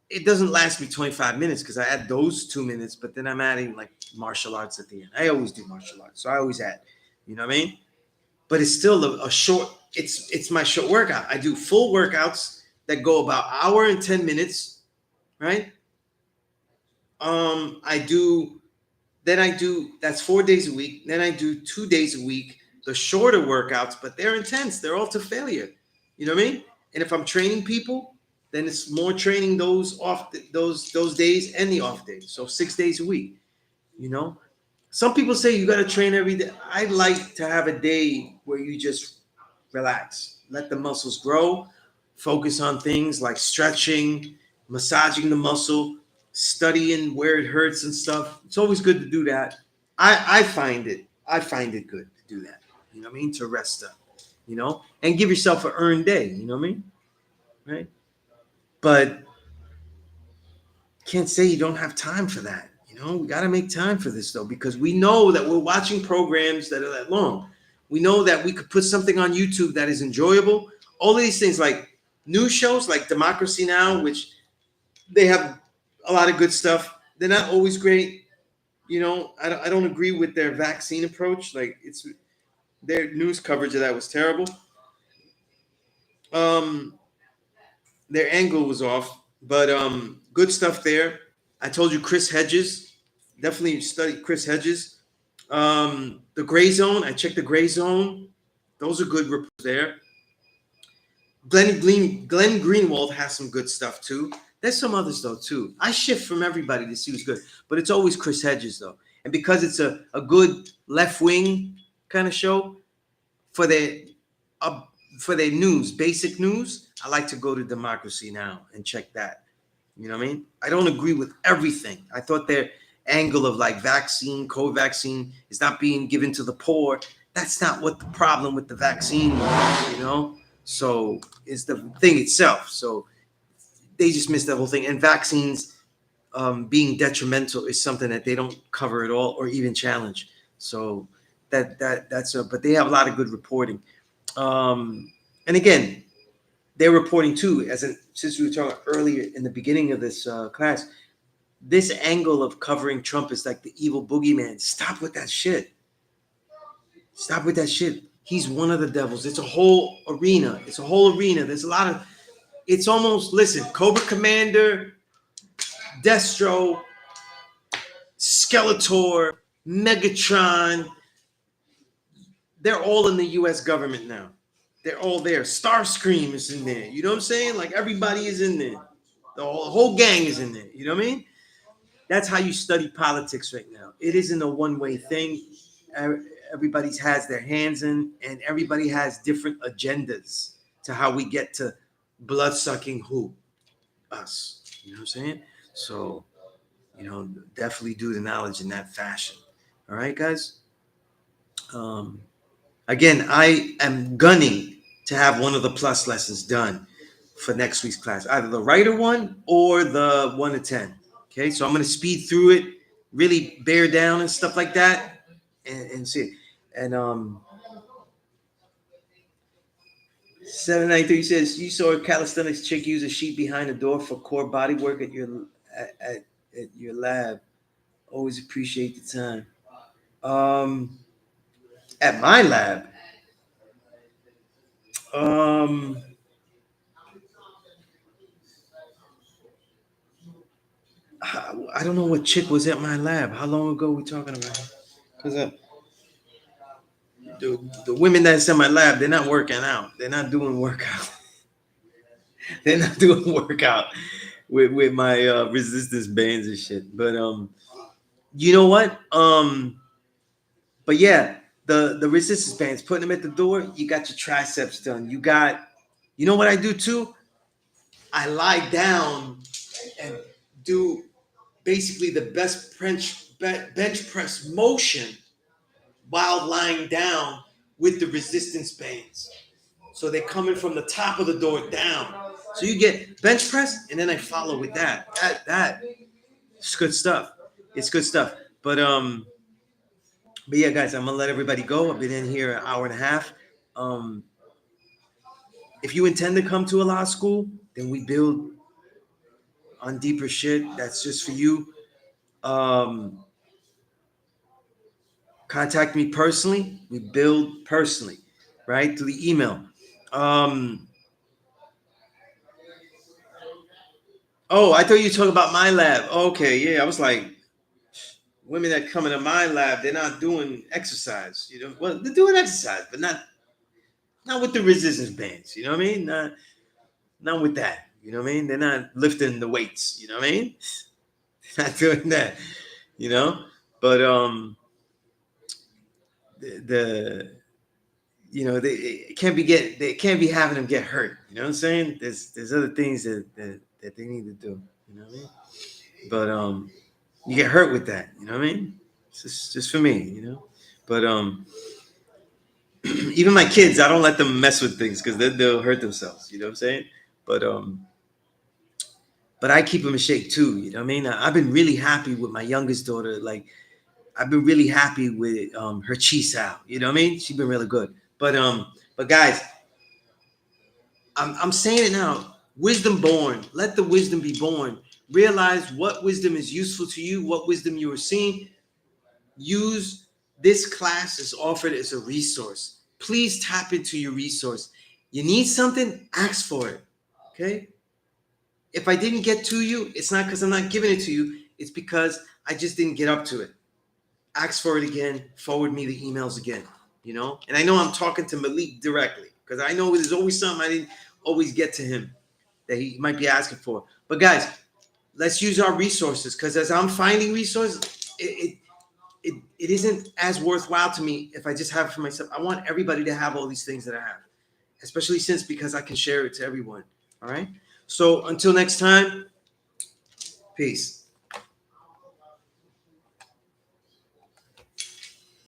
it doesn't last me 25 minutes because I add those 2 minutes, but then I'm adding like martial arts at the end. I always do martial arts. So I always add, you know what I mean? But it's still a short, it's my short workout. I do full workouts that go about hour and 10 minutes, right? That's 4 days a week. Then I do 2 days a week, the shorter workouts, but they're intense. They're all to failure. You know what I mean? And if I'm training people, then it's more training those days and the off days. So 6 days a week, Some people say you got to train every day. I like to have a day where you just relax, let the muscles grow, focus on things like stretching, massaging the muscle, studying where it hurts and stuff. It's always good to do that. I find it good to do that. You know what I mean? To rest up, and give yourself an earned day. You know what I mean? Right? But can't say you don't have time for that. We got to make time for this though, because we know that we're watching programs that are that long. We know that we could put something on YouTube that is enjoyable. All of these things like news shows like Democracy Now!, which they have a lot of good stuff. They're not always great. I don't agree with their vaccine approach. Like their news coverage of that was terrible. Their angle was off, but good stuff there. I told you Chris Hedges. Definitely study Chris Hedges. The Gray Zone. I checked the Gray Zone. Those are good reports there. Glenn Greenwald has some good stuff too. There's some others though too. I shift from everybody to see who's good, but it's always Chris Hedges though. And because it's a good left wing kind of show for their news, basic news, I like to go to Democracy Now! And check that. You know what I mean? I don't agree with everything. I thought their angle of like COVID vaccine is not being given to the poor. That's not what the problem with the vaccine was, So it's the thing itself. So they just missed the whole thing. And vaccines being detrimental is something that they don't cover at all or even challenge. So but they have a lot of good reporting. And again, they're reporting too, since we were talking earlier in the beginning of this class, this angle of covering Trump is like the evil boogeyman. Stop with that shit. He's one of the devils. It's a whole arena. There's a lot of, it's almost, listen, Cobra Commander, Destro, Skeletor, Megatron, they're all in the U.S. government now. They're all there. Starscream is in there. You know what I'm saying? Like everybody is in there. The whole gang is in there. You know what I mean? That's how you study politics right now. It isn't a one-way thing. Everybody's has their hands in, and everybody has different agendas to how we get to blood sucking who? Us. You know what I'm saying? So, definitely do the knowledge in that fashion. All right, guys. Um, Again, I am gunning to have one of the plus lessons done for next week's class, either the writer one or the 1 to 10. Okay, so I'm going to speed through it, really bear down and stuff like that, and see. And 793 says you saw a calisthenics chick use a sheet behind the door for core body work at your lab. Always appreciate the time. At my lab, I don't know what chick was at my lab. How long ago are we talking about? Because the women that's in my lab, they're not working out. They're not doing workout. They're not doing workout with my resistance bands and shit. But you know what? But yeah, the resistance bands, putting them at the door, you got your triceps done. You know what I do too? I lie down and do basically the best bench press motion while lying down with the resistance bands. So they're coming from the top of the door down. So you get bench press, and then I follow with that. It's good stuff. It's good stuff. But yeah, guys, I'm gonna let everybody go. I've been in here an hour and a half. Um, if you intend to come to a law school, then we build on deeper shit. That's just for you. Um, Contact me personally. We build personally, right? Through the email. Um, oh, I thought you were talking about my lab. Okay, yeah. I was like, women that come into my lab, they're not doing exercise. Well, they're doing exercise, but not with the resistance bands. You know what I mean? Not with that. You know what I mean? They're not lifting the weights. You know what I mean? They're not doing that. You know, but the they can't be having them get hurt. You know what I'm saying? There's other things that they need to do. You know what I mean? But you get hurt with that. You know what I mean? It's just for me. But even my kids, I don't let them mess with things because they'll hurt themselves. You know what I'm saying? But but I keep them in shape too. You know what I mean? I've been really happy with my youngest daughter. Like I've been really happy with her chi sao. You know what I mean? She's been really good. But guys, I'm saying it now. Wisdom born. Let the wisdom be born. Realize what wisdom is useful to you, what wisdom you are seeing. Use this class is offered as a resource. Please tap into your resource. You need something, ask for it. Okay? If I didn't get to you, it's not because I'm not giving it to you. It's because I just didn't get up to it. Ask for it again. Forward me the emails again. And I know I'm talking to Malik directly because I know there's always something I didn't always get to him that he might be asking for. But guys, let's use our resources because as I'm finding resources, it isn't as worthwhile to me if I just have it for myself. I want everybody to have all these things that I have, especially because I can share it to everyone. All right. So until next time, peace.